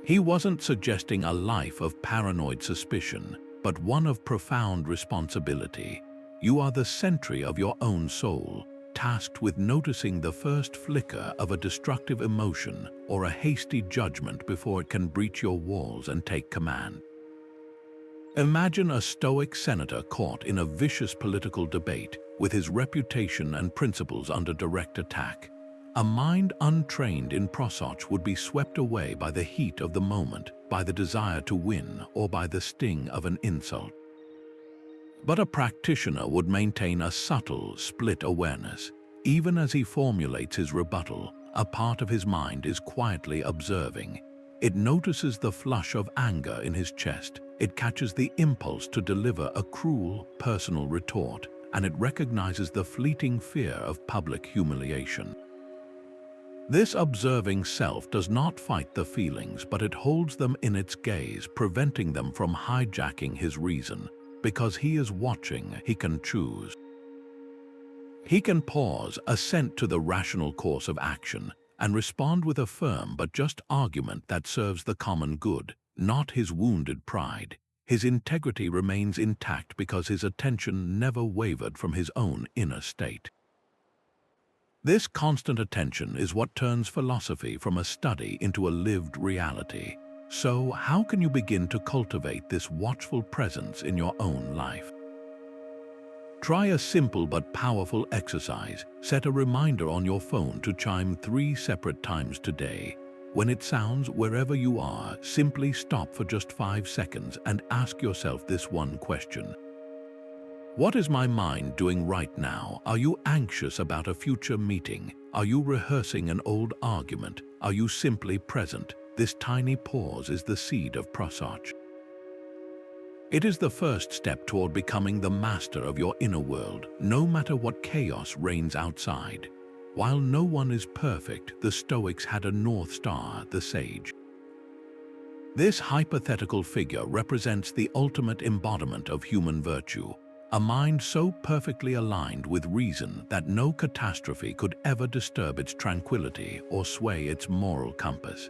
A: He wasn't suggesting a life of paranoid suspicion, but one of profound responsibility. You are the sentry of your own soul, tasked with noticing the first flicker of a destructive emotion or a hasty judgment before it can breach your walls and take command. Imagine a Stoic senator caught in a vicious political debate, with his reputation and principles under direct attack. A mind untrained in Prosoche would be swept away by the heat of the moment, by the desire to win, or by the sting of an insult. But a practitioner would maintain a subtle, split awareness. Even as he formulates his rebuttal, a part of his mind is quietly observing. It notices the flush of anger in his chest. It catches the impulse to deliver a cruel, personal retort, and it recognizes the fleeting fear of public humiliation. This observing self does not fight the feelings, but it holds them in its gaze, preventing them from hijacking his reason. Because he is watching, he can choose. He can pause, assent to the rational course of action, and respond with a firm but just argument that serves the common good, not his wounded pride. His integrity remains intact because his attention never wavered from his own inner state. This constant attention is what turns philosophy from a study into a lived reality. So, how can you begin to cultivate this watchful presence in your own life? Try a simple but powerful exercise. Set a reminder on your phone to chime 3 separate times today. When it sounds, wherever you are, simply stop for just 5 seconds and ask yourself this one question. What is my mind doing right now? Are you anxious about a future meeting? Are you rehearsing an old argument? Are you simply present? This tiny pause is the seed of Prosoche. It is the first step toward becoming the master of your inner world, no matter what chaos reigns outside. While no one is perfect, the Stoics had a North Star, the Sage. This hypothetical figure represents the ultimate embodiment of human virtue, a mind so perfectly aligned with reason that no catastrophe could ever disturb its tranquility or sway its moral compass.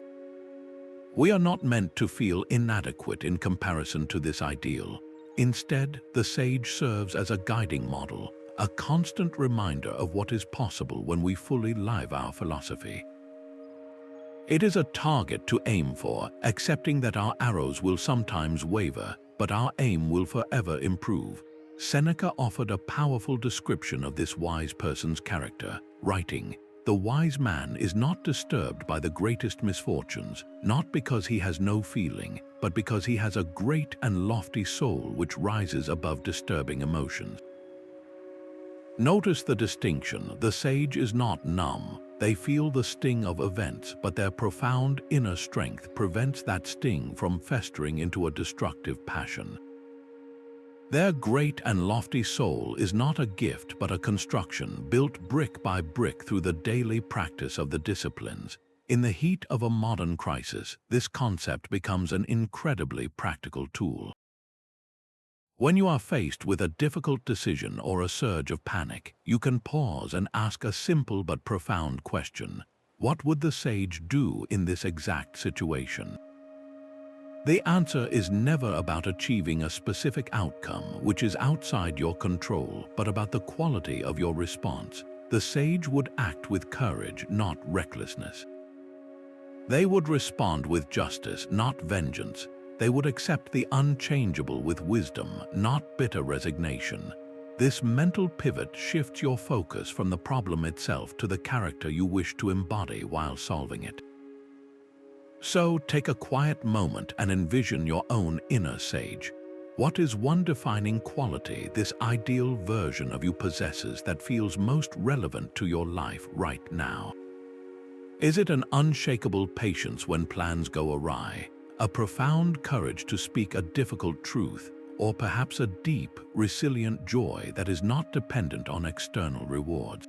A: We are not meant to feel inadequate in comparison to this ideal. Instead, the Sage serves as a guiding model, a constant reminder of what is possible when we fully live our philosophy. It is a target to aim for, accepting that our arrows will sometimes waver, but our aim will forever improve. Seneca offered a powerful description of this wise person's character, writing, "The wise man is not disturbed by the greatest misfortunes, not because he has no feeling, but because he has a great and lofty soul which rises above disturbing emotions." Notice the distinction. The sage is not numb. They feel the sting of events, but their profound inner strength prevents that sting from festering into a destructive passion. Their great and lofty soul is not a gift but a construction built brick by brick through the daily practice of the disciplines. In the heat of a modern crisis, this concept becomes an incredibly practical tool. When you are faced with a difficult decision or a surge of panic, you can pause and ask a simple but profound question. What would the sage do in this exact situation? The answer is never about achieving a specific outcome which is outside your control, but about the quality of your response. The sage would act with courage, not recklessness. They would respond with justice, not vengeance. They would accept the unchangeable with wisdom, not bitter resignation. This mental pivot shifts your focus from the problem itself to the character you wish to embody while solving it. So take a quiet moment and envision your own inner sage. What is one defining quality this ideal version of you possesses that feels most relevant to your life right now? Is it an unshakable patience when plans go awry, a profound courage to speak a difficult truth, or perhaps a deep, resilient joy that is not dependent on external rewards?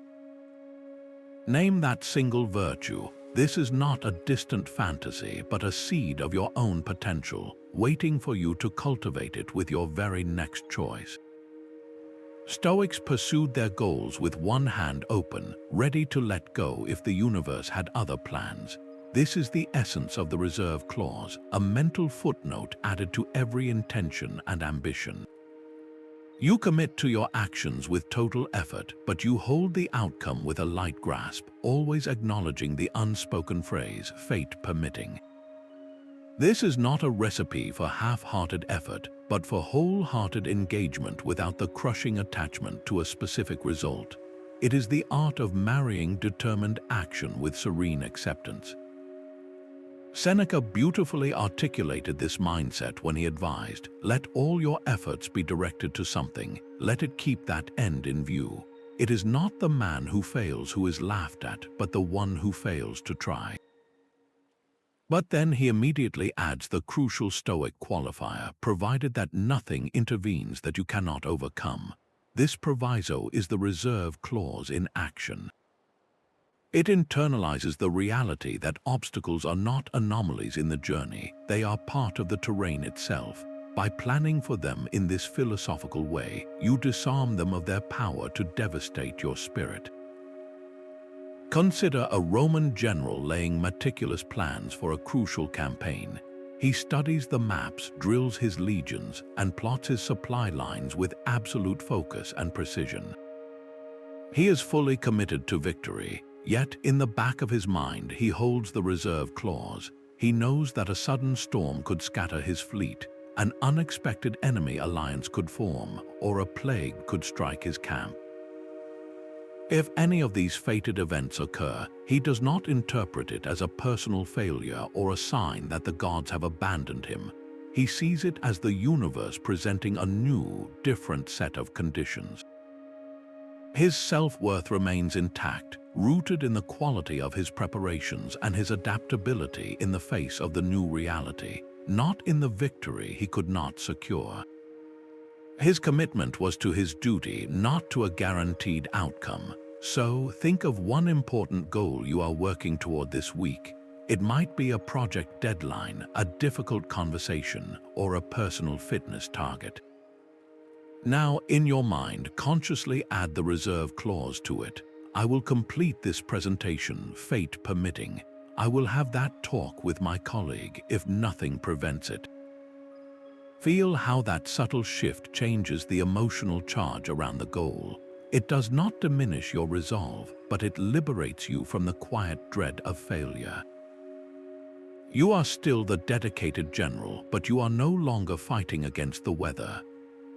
A: Name that single virtue. This is not a distant fantasy, but a seed of your own potential, waiting for you to cultivate it with your very next choice. Stoics pursued their goals with one hand open, ready to let go if the universe had other plans. This is the essence of the reserve clause, a mental footnote added to every intention and ambition. You commit to your actions with total effort, but you hold the outcome with a light grasp, always acknowledging the unspoken phrase, fate permitting. This is not a recipe for half-hearted effort, but for wholehearted engagement without the crushing attachment to a specific result. It is the art of marrying determined action with serene acceptance. Seneca beautifully articulated this mindset when he advised, "Let all your efforts be directed to something, let it keep that end in view. It is not the man who fails who is laughed at, but the one who fails to try." But then he immediately adds the crucial Stoic qualifier, provided that nothing intervenes that you cannot overcome. This proviso is the reserve clause in action. It internalizes the reality that obstacles are not anomalies in the journey, they are part of the terrain itself. By planning for them in this philosophical way, you disarm them of their power to devastate your spirit. Consider a Roman general laying meticulous plans for a crucial campaign. He studies the maps, drills his legions, and plots his supply lines with absolute focus and precision. He is fully committed to victory. Yet, in the back of his mind, he holds the reserve clause. He knows that a sudden storm could scatter his fleet, an unexpected enemy alliance could form, or a plague could strike his camp. If any of these fated events occur, he does not interpret it as a personal failure or a sign that the gods have abandoned him. He sees it as the universe presenting a new, different set of conditions. His self-worth remains intact, rooted in the quality of his preparations and his adaptability in the face of the new reality, not in the victory he could not secure. His commitment was to his duty, not to a guaranteed outcome. So, think of one important goal you are working toward this week. It might be a project deadline, a difficult conversation, or a personal fitness target. Now, in your mind, consciously add the reserve clause to it. I will complete this presentation, fate permitting. I will have that talk with my colleague if nothing prevents it. Feel how that subtle shift changes the emotional charge around the goal. It does not diminish your resolve, but it liberates you from the quiet dread of failure. You are still the dedicated general, but you are no longer fighting against the weather.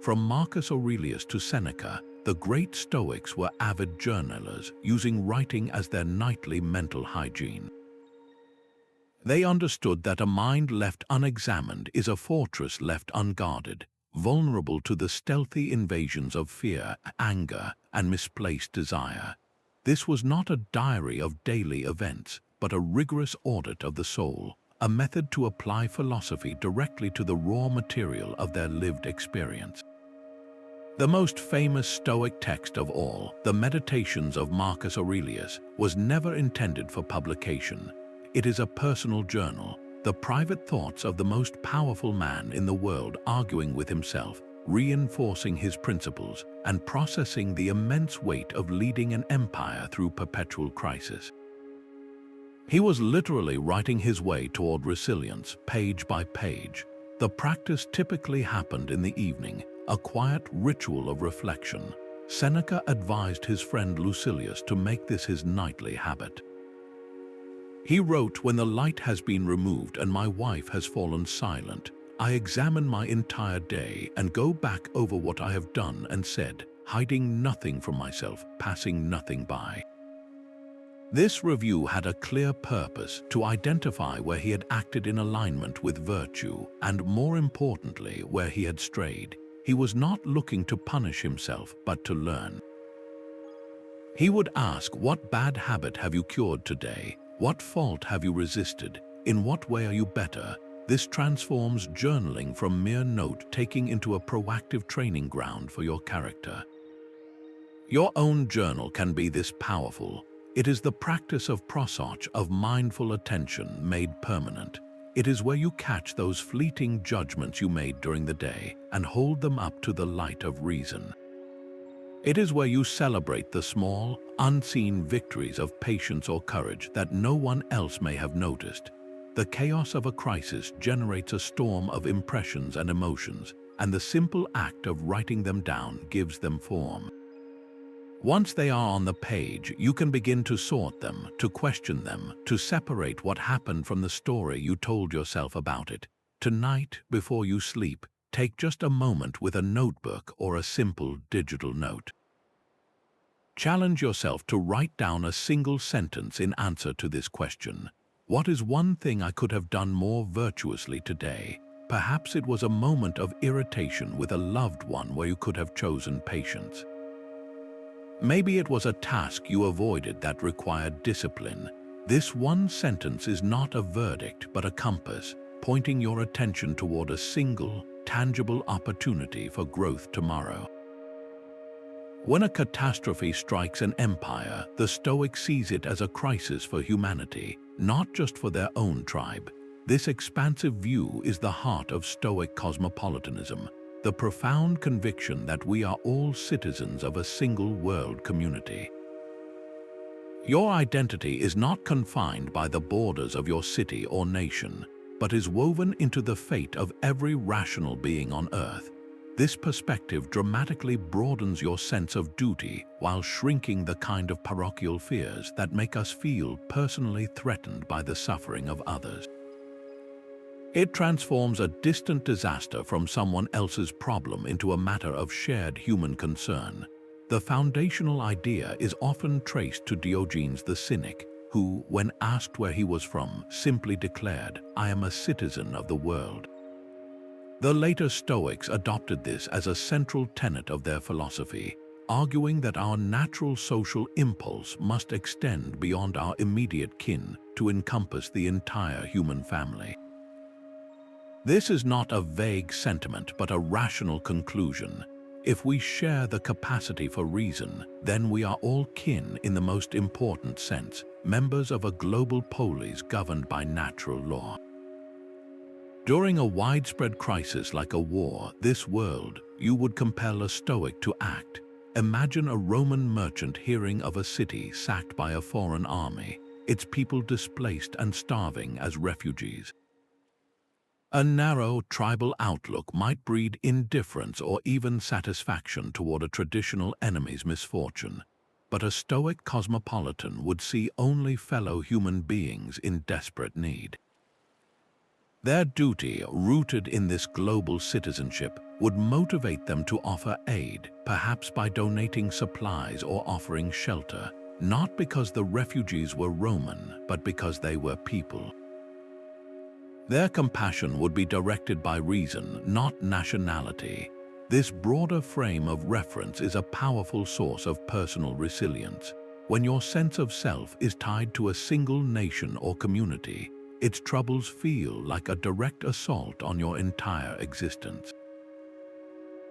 A: From Marcus Aurelius to Seneca, the great Stoics were avid journalers, using writing as their nightly mental hygiene. They understood that a mind left unexamined is a fortress left unguarded, vulnerable to the stealthy invasions of fear, anger, and misplaced desire. This was not a diary of daily events, but a rigorous audit of the soul, a method to apply philosophy directly to the raw material of their lived experience. The most famous Stoic text of all, the Meditations of Marcus Aurelius, was never intended for publication. It is a personal journal, the private thoughts of the most powerful man in the world arguing with himself, reinforcing his principles, and processing the immense weight of leading an empire through perpetual crisis. He was literally writing his way toward resilience, page by page. The practice typically happened in the evening, a quiet ritual of reflection. Seneca advised his friend Lucilius to make this his nightly habit. He wrote, "When the light has been removed and my wife has fallen silent, I examine my entire day and go back over what I have done and said, hiding nothing from myself, passing nothing by. This review had a clear purpose to identify where he had acted in alignment with virtue and, more importantly, where he had strayed. He was not looking to punish himself, but to learn. He would ask, what bad habit have you cured today? What fault have you resisted? In what way are you better? This transforms journaling from mere note-taking into a proactive training ground for your character. Your own journal can be this powerful. It is the practice of Prosoche, of mindful attention made permanent. It is where you catch those fleeting judgments you made during the day and hold them up to the light of reason. It is where you celebrate the small, unseen victories of patience or courage that no one else may have noticed. The chaos of a crisis generates a storm of impressions and emotions, and the simple act of writing them down gives them form. Once they are on the page, you can begin to sort them, to question them, to separate what happened from the story you told yourself about it. Tonight, before you sleep, take just a moment with a notebook or a simple digital note. Challenge yourself to write down a single sentence in answer to this question. What is one thing I could have done more virtuously today? Perhaps it was a moment of irritation with a loved one where you could have chosen patience. Maybe it was a task you avoided that required discipline. This one sentence is not a verdict but a compass, pointing your attention toward a single, tangible opportunity for growth tomorrow. When a catastrophe strikes an empire, the Stoic sees it as a crisis for humanity, not just for their own tribe. This expansive view is the heart of Stoic cosmopolitanism, the profound conviction that we are all citizens of a single world community. Your identity is not confined by the borders of your city or nation, but is woven into the fate of every rational being on earth. This perspective dramatically broadens your sense of duty while shrinking the kind of parochial fears that make us feel personally threatened by the suffering of others. It transforms a distant disaster from someone else's problem into a matter of shared human concern. The foundational idea is often traced to Diogenes the Cynic, who, when asked where he was from, simply declared, "I am a citizen of the world." The later Stoics adopted this as a central tenet of their philosophy, arguing that our natural social impulse must extend beyond our immediate kin to encompass the entire human family. This is not a vague sentiment but a rational conclusion. If we share the capacity for reason, then we are all kin in the most important sense, members of a global polis governed by natural law. During a widespread crisis like a war, this world, you would compel a Stoic to act. Imagine a Roman merchant hearing of a city sacked by a foreign army, its people displaced and starving as refugees. A narrow, tribal outlook might breed indifference or even satisfaction toward a traditional enemy's misfortune, but a Stoic cosmopolitan would see only fellow human beings in desperate need. Their duty, rooted in this global citizenship, would motivate them to offer aid, perhaps by donating supplies or offering shelter, not because the refugees were Roman, but because they were people. Their compassion would be directed by reason, not nationality. This broader frame of reference is a powerful source of personal resilience. When your sense of self is tied to a single nation or community, its troubles feel like a direct assault on your entire existence.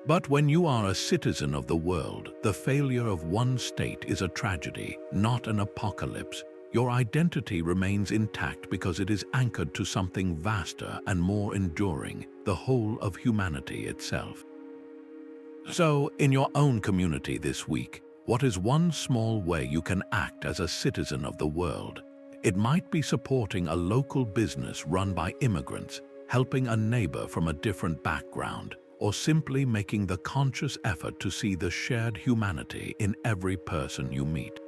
A: But when you are a citizen of the world, the failure of one state is a tragedy, not an apocalypse. Your identity remains intact because it is anchored to something vaster and more enduring, the whole of humanity itself. So, in your own community this week, what is one small way you can act as a citizen of the world? It might be supporting a local business run by immigrants, helping a neighbor from a different background, or simply making the conscious effort to see the shared humanity in every person you meet.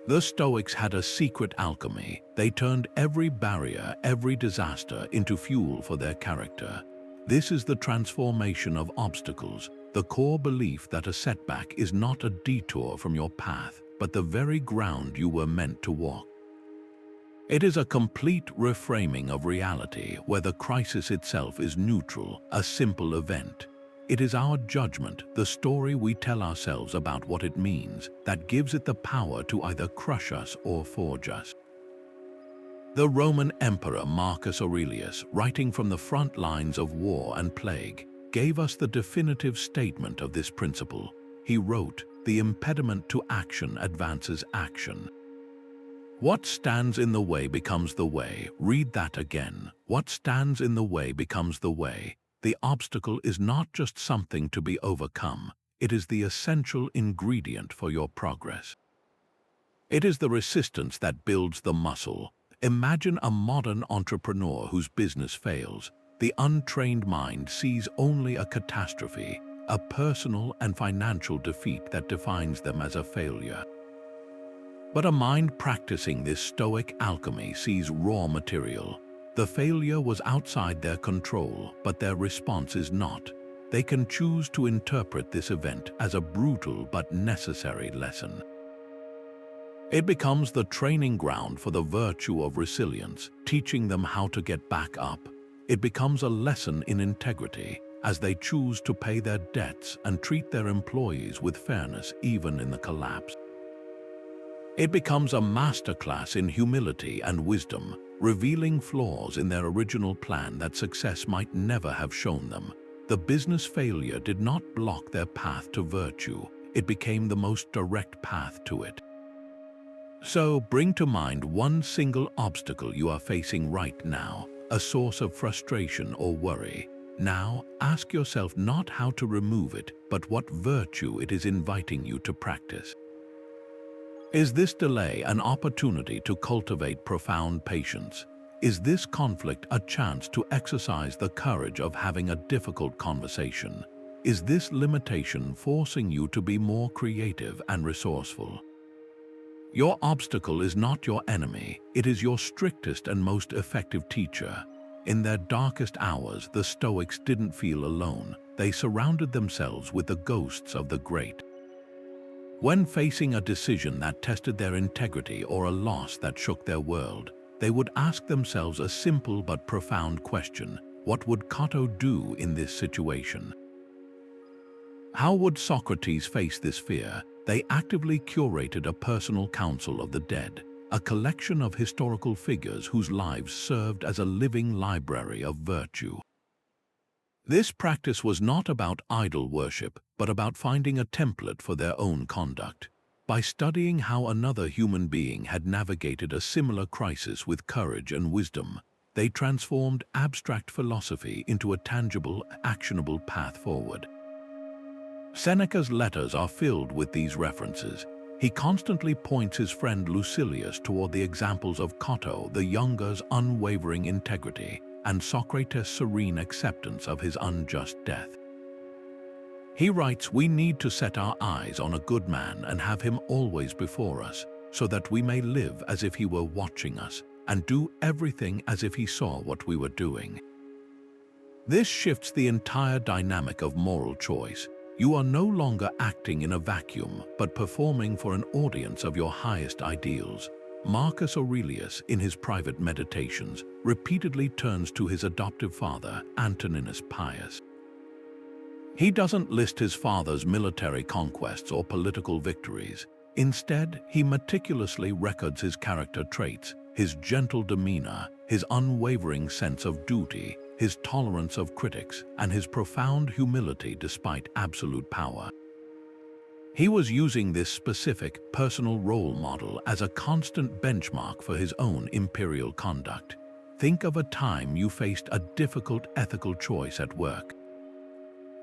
A: The Stoics had a secret alchemy. They turned every barrier, every disaster into fuel for their character. This is the transformation of obstacles, the core belief that a setback is not a detour from your path, but the very ground you were meant to walk. It is a complete reframing of reality where the crisis itself is neutral, a simple event. It is our judgment, the story we tell ourselves about what it means, that gives it the power to either crush us or forge us. The Roman Emperor Marcus Aurelius, writing from the front lines of war and plague, gave us the definitive statement of this principle. He wrote, "The impediment to action advances action." What stands in the way becomes the way. Read that again. What stands in the way becomes the way. The obstacle is not just something to be overcome. It is the essential ingredient for your progress. It is the resistance that builds the muscle. Imagine a modern entrepreneur whose business fails. The untrained mind sees only a catastrophe, a personal and financial defeat that defines them as a failure. But a mind practicing this Stoic alchemy sees raw material. The failure was outside their control, but their response is not. They can choose to interpret this event as a brutal but necessary lesson. It becomes the training ground for the virtue of resilience, teaching them how to get back up. It becomes a lesson in integrity, as they choose to pay their debts and treat their employees with fairness even in the collapse. It becomes a masterclass in humility and wisdom, revealing flaws in their original plan that success might never have shown them. The business failure did not block their path to virtue. It became the most direct path to it. So, bring to mind one single obstacle you are facing right now, a source of frustration or worry. Now, ask yourself not how to remove it, but what virtue it is inviting you to practice. Is this delay an opportunity to cultivate profound patience? Is this conflict a chance to exercise the courage of having a difficult conversation? Is this limitation forcing you to be more creative and resourceful? Your obstacle is not your enemy. It is your strictest and most effective teacher. In their darkest hours, the Stoics didn't feel alone. They surrounded themselves with the ghosts of the great. When facing a decision that tested their integrity or a loss that shook their world, they would ask themselves a simple but profound question: what would Cato do in this situation? How would Socrates face this fear? They actively curated a personal council of the dead, a collection of historical figures whose lives served as a living library of virtue. This practice was not about idol worship, but about finding a template for their own conduct. By studying how another human being had navigated a similar crisis with courage and wisdom, they transformed abstract philosophy into a tangible, actionable path forward. Seneca's letters are filled with these references. He constantly points his friend Lucilius toward the examples of Cato the Younger's unwavering integrity and Socrates' serene acceptance of his unjust death. He writes, "We need to set our eyes on a good man and have him always before us, so that we may live as if he were watching us, and do everything as if he saw what we were doing." This shifts the entire dynamic of moral choice. You are no longer acting in a vacuum, but performing for an audience of your highest ideals. Marcus Aurelius, in his private meditations, repeatedly turns to his adoptive father, Antoninus Pius. He doesn't list his father's military conquests or political victories. Instead, he meticulously records his character traits, his gentle demeanor, his unwavering sense of duty, his tolerance of critics, and his profound humility despite absolute power. He was using this specific, personal role model as a constant benchmark for his own imperial conduct. Think of a time you faced a difficult ethical choice at work.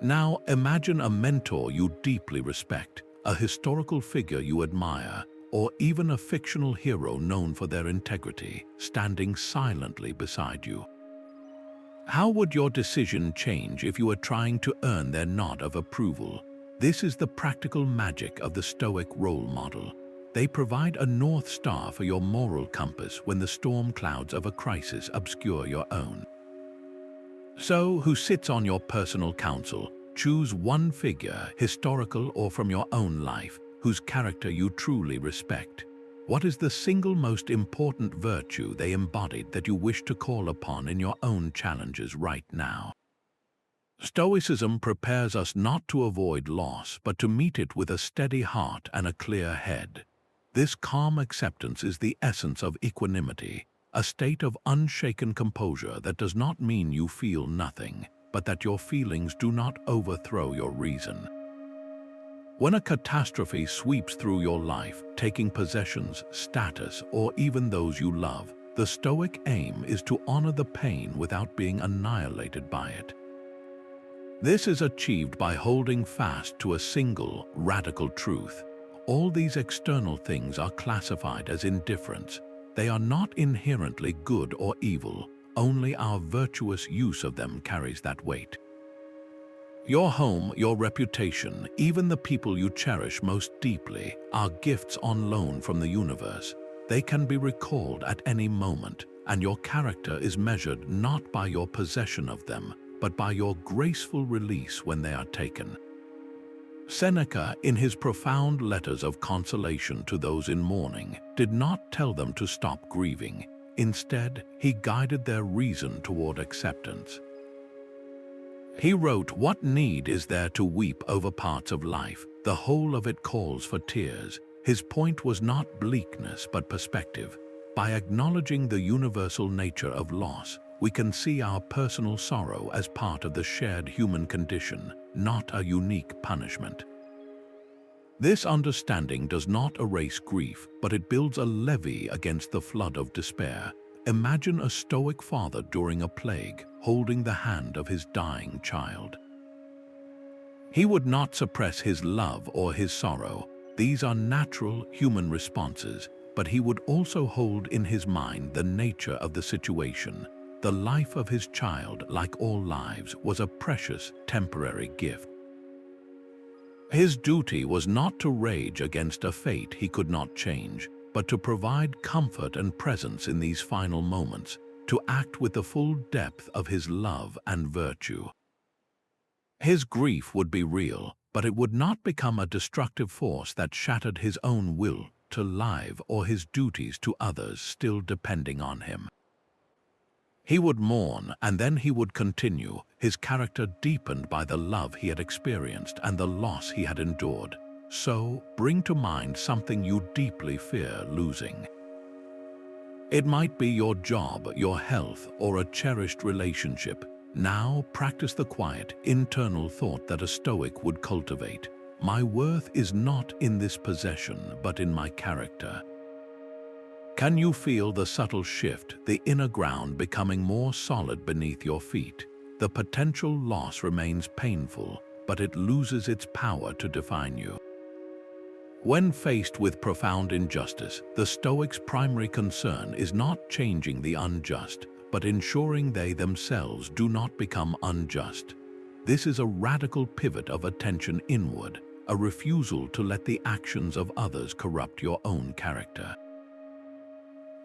A: Now imagine a mentor you deeply respect, a historical figure you admire, or even a fictional hero known for their integrity, standing silently beside you. How would your decision change if you were trying to earn their nod of approval? This is the practical magic of the Stoic role model. They provide a North Star for your moral compass when the storm clouds of a crisis obscure your own. So, who sits on your personal council? Choose one figure, historical or from your own life, whose character you truly respect. What is the single most important virtue they embodied that you wish to call upon in your own challenges right now? Stoicism prepares us not to avoid loss, but to meet it with a steady heart and a clear head. This calm acceptance is the essence of equanimity, a state of unshaken composure that does not mean you feel nothing, but that your feelings do not overthrow your reason. When a catastrophe sweeps through your life, taking possessions, status, or even those you love, the Stoic aim is to honor the pain without being annihilated by it. This is achieved by holding fast to a single, radical truth. All these external things are classified as indifference. They are not inherently good or evil, only our virtuous use of them carries that weight. Your home, your reputation, even the people you cherish most deeply, are gifts on loan from the universe. They can be recalled at any moment, and your character is measured not by your possession of them, but by your graceful release when they are taken. Seneca, in his profound letters of consolation to those in mourning, did not tell them to stop grieving. Instead, he guided their reason toward acceptance. He wrote, "What need is there to weep over parts of life? The whole of it calls for tears." His point was not bleakness, but perspective. By acknowledging the universal nature of loss, we can see our personal sorrow as part of the shared human condition, not a unique punishment. This understanding does not erase grief, but it builds a levee against the flood of despair. Imagine a Stoic father during a plague, holding the hand of his dying child. He would not suppress his love or his sorrow. These are natural human responses, but he would also hold in his mind the nature of the situation. The life of his child, like all lives, was a precious, temporary gift. His duty was not to rage against a fate he could not change, but to provide comfort and presence in these final moments, to act with the full depth of his love and virtue. His grief would be real, but it would not become a destructive force that shattered his own will to live or his duties to others still depending on him. He would mourn, and then he would continue, his character deepened by the love he had experienced and the loss he had endured. So, bring to mind something you deeply fear losing. It might be your job, your health, or a cherished relationship. Now, practice the quiet, internal thought that a Stoic would cultivate. My worth is not in this possession, but in my character. Can you feel the subtle shift, the inner ground becoming more solid beneath your feet? The potential loss remains painful, but it loses its power to define you. When faced with profound injustice, the Stoic's primary concern is not changing the unjust, but ensuring they themselves do not become unjust. This is a radical pivot of attention inward, a refusal to let the actions of others corrupt your own character.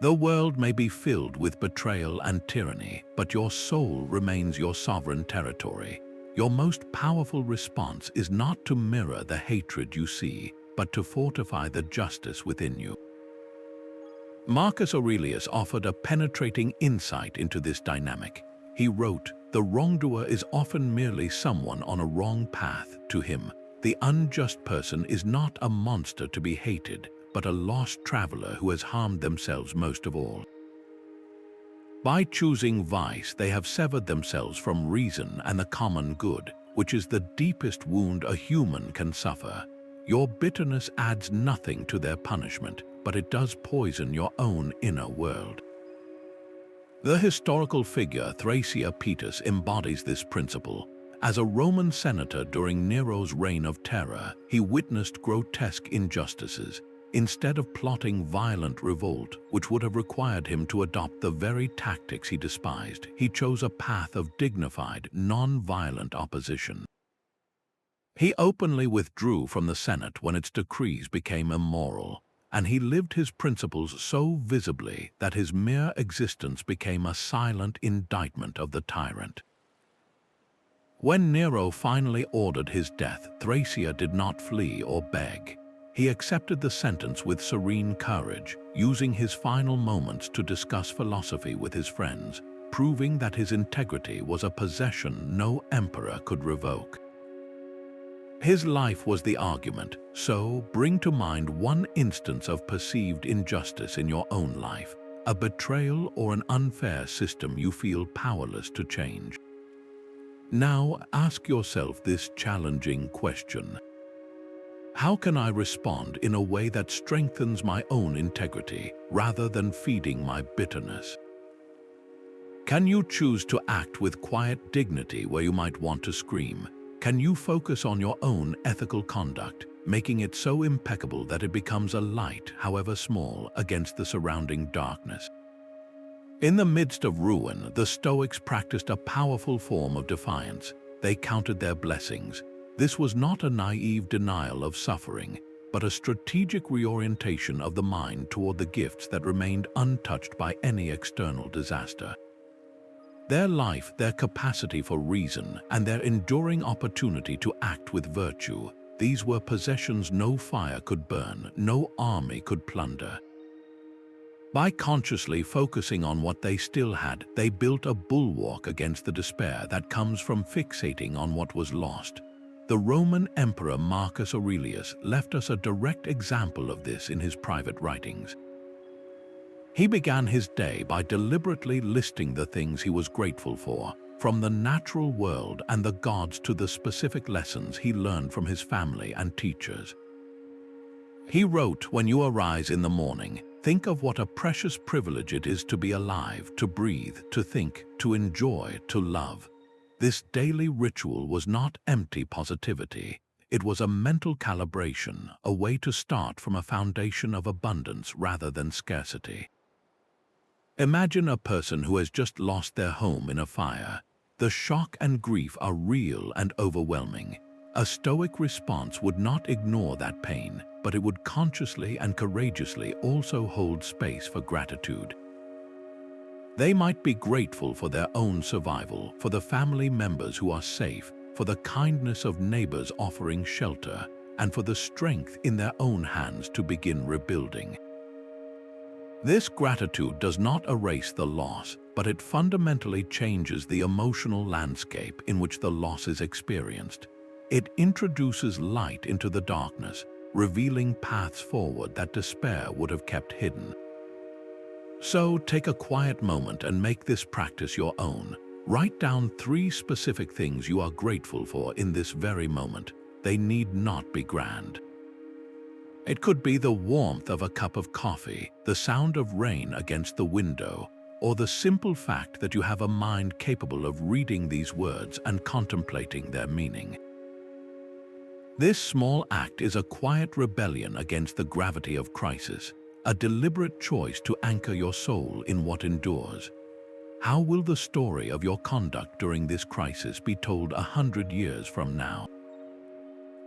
A: The world may be filled with betrayal and tyranny, but your soul remains your sovereign territory. Your most powerful response is not to mirror the hatred you see, but to fortify the justice within you. Marcus Aurelius offered a penetrating insight into this dynamic. He wrote, "The wrongdoer is often merely someone on a wrong path to him. The unjust person is not a monster to be hated, but a lost traveler who has harmed themselves most of all." By choosing vice, they have severed themselves from reason and the common good, which is the deepest wound a human can suffer. Your bitterness adds nothing to their punishment, but it does poison your own inner world. The historical figure Thrasea Paetus embodies this principle. As a Roman senator during Nero's reign of terror, he witnessed grotesque injustices. Instead of plotting violent revolt, which would have required him to adopt the very tactics he despised, he chose a path of dignified, non-violent opposition. He openly withdrew from the Senate when its decrees became immoral. and he lived his principles so visibly that his mere existence became a silent indictment of the tyrant. When Nero finally ordered his death, Thracia did not flee or beg. He accepted the sentence with serene courage, using his final moments to discuss philosophy with his friends, proving that his integrity was a possession no emperor could revoke. His life was the argument, so bring to mind one instance of perceived injustice in your own life, a betrayal or an unfair system you feel powerless to change. Now ask yourself this challenging question. How can I respond in a way that strengthens my own integrity rather than feeding my bitterness? Can you choose to act with quiet dignity where you might want to scream? Can you focus on your own ethical conduct, making it so impeccable that it becomes a light, however small, against the surrounding darkness? In the midst of ruin, the Stoics practiced a powerful form of defiance. They counted their blessings. This was not a naive denial of suffering, but a strategic reorientation of the mind toward the gifts that remained untouched by any external disaster. Their life, their capacity for reason, and their enduring opportunity to act with virtue, these were possessions no fire could burn, no army could plunder. By consciously focusing on what they still had, they built a bulwark against the despair that comes from fixating on what was lost. The Roman Emperor Marcus Aurelius left us a direct example of this in his private writings. He began his day by deliberately listing the things he was grateful for, from the natural world and the gods to the specific lessons he learned from his family and teachers. He wrote, "When you arise in the morning, think of what a precious privilege it is to be alive, to breathe, to think, to enjoy, to love." This daily ritual was not empty positivity. It was a mental calibration, a way to start from a foundation of abundance rather than scarcity. Imagine a person who has just lost their home in a fire. The shock and grief are real and overwhelming. A Stoic response would not ignore that pain, but it would consciously and courageously also hold space for gratitude. They might be grateful for their own survival, for the family members who are safe, for the kindness of neighbors offering shelter, and for the strength in their own hands to begin rebuilding. This gratitude does not erase the loss, but it fundamentally changes the emotional landscape in which the loss is experienced. It introduces light into the darkness, revealing paths forward that despair would have kept hidden. So take a quiet moment and make this practice your own. Write down 3 specific things you are grateful for in this very moment. They need not be grand. It could be the warmth of a cup of coffee, the sound of rain against the window, or the simple fact that you have a mind capable of reading these words and contemplating their meaning. This small act is a quiet rebellion against the gravity of crisis, a deliberate choice to anchor your soul in what endures. How will the story of your conduct during this crisis be told 100 years from now?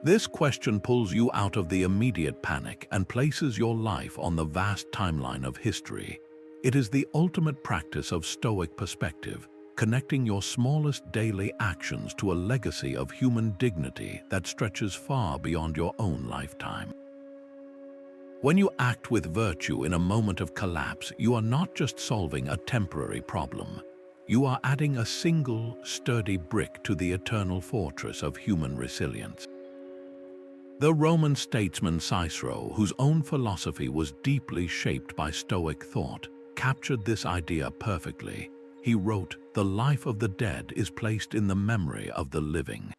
A: This question pulls you out of the immediate panic and places your life on the vast timeline of history. It is the ultimate practice of Stoic perspective, connecting your smallest daily actions to a legacy of human dignity that stretches far beyond your own lifetime. When you act with virtue in a moment of collapse, you are not just solving a temporary problem. You are adding a single, sturdy brick to the eternal fortress of human resilience. The Roman statesman Cicero, whose own philosophy was deeply shaped by Stoic thought, captured this idea perfectly. He wrote, "The life of the dead is placed in the memory of the living."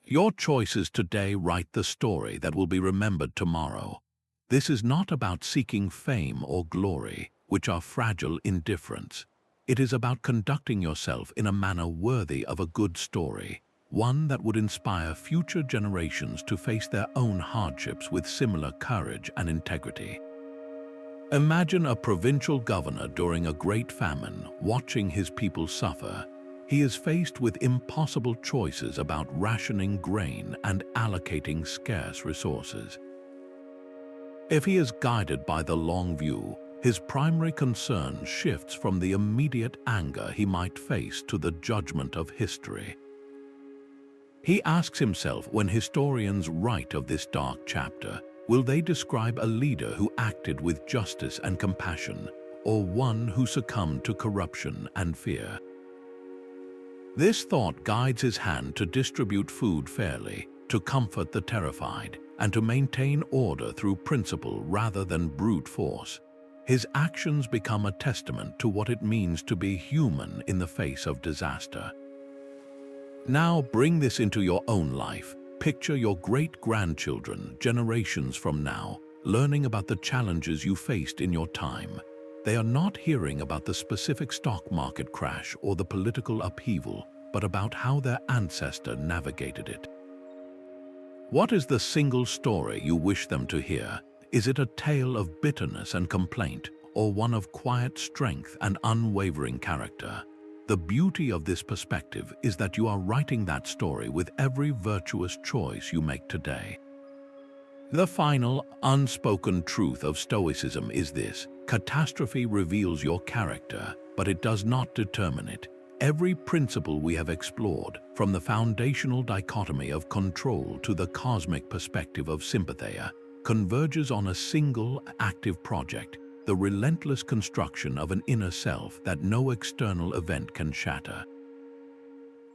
A: Your choices today write the story that will be remembered tomorrow. This is not about seeking fame or glory, which are fragile indifference. It is about conducting yourself in a manner worthy of a good story, one that would inspire future generations to face their own hardships with similar courage and integrity. Imagine a provincial governor during a great famine, watching his people suffer. He is faced with impossible choices about rationing grain and allocating scarce resources. If he is guided by the long view, his primary concern shifts from the immediate anger he might face to the judgment of history. He asks himself, when historians write of this dark chapter, will they describe a leader who acted with justice and compassion, or one who succumbed to corruption and fear? This thought guides his hand to distribute food fairly, to comfort the terrified, and to maintain order through principle rather than brute force. His actions become a testament to what it means to be human in the face of disaster. Now bring this into your own life. Picture your great-grandchildren, generations from now, learning about the challenges you faced in your time. They are not hearing about the specific stock market crash or the political upheaval, but about how their ancestor navigated it. What is the single story you wish them to hear? Is it a tale of bitterness and complaint, or one of quiet strength and unwavering character? The beauty of this perspective is that you are writing that story with every virtuous choice you make today. The final, unspoken truth of Stoicism is this: catastrophe reveals your character, but it does not determine it. Every principle we have explored, from the foundational dichotomy of control to the cosmic perspective of Sympatheia, converges on a single, active project: the relentless construction of an inner self that no external event can shatter.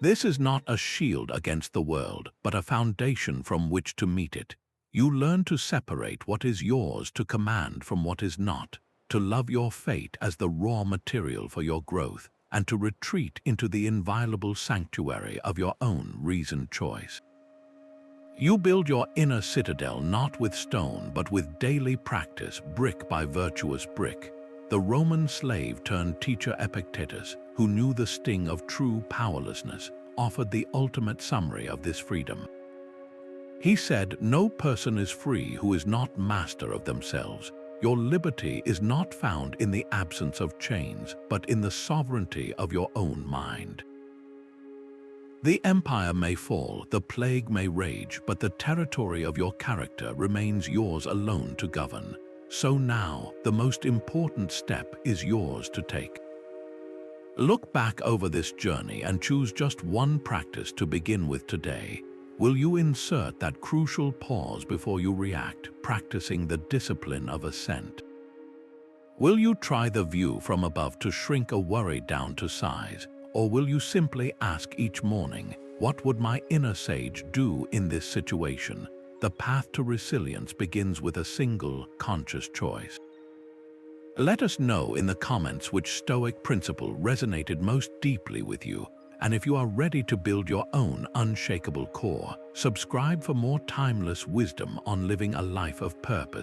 A: This is not a shield against the world, but a foundation from which to meet it. You learn to separate what is yours to command from what is not, to love your fate as the raw material for your growth, and to retreat into the inviolable sanctuary of your own reasoned choice. You build your inner citadel not with stone but with daily practice, brick by virtuous brick. The Roman slave turned teacher Epictetus, who knew the sting of true powerlessness, offered the ultimate summary of this freedom. He said, "No person is free who is not master of themselves. Your liberty is not found in the absence of chains, but in the sovereignty of your own mind." The empire may fall, the plague may rage, but the territory of your character remains yours alone to govern. So now, the most important step is yours to take. Look back over this journey and choose just one practice to begin with today. Will you insert that crucial pause before you react, practicing the discipline of assent? Will you try the view from above to shrink a worry down to size? Or will you simply ask each morning, what would my inner sage do in this situation? The path to resilience begins with a single, conscious choice. Let us know in the comments which Stoic principle resonated most deeply with you, and if you are ready to build your own unshakable core, subscribe for more timeless wisdom on living a life of purpose.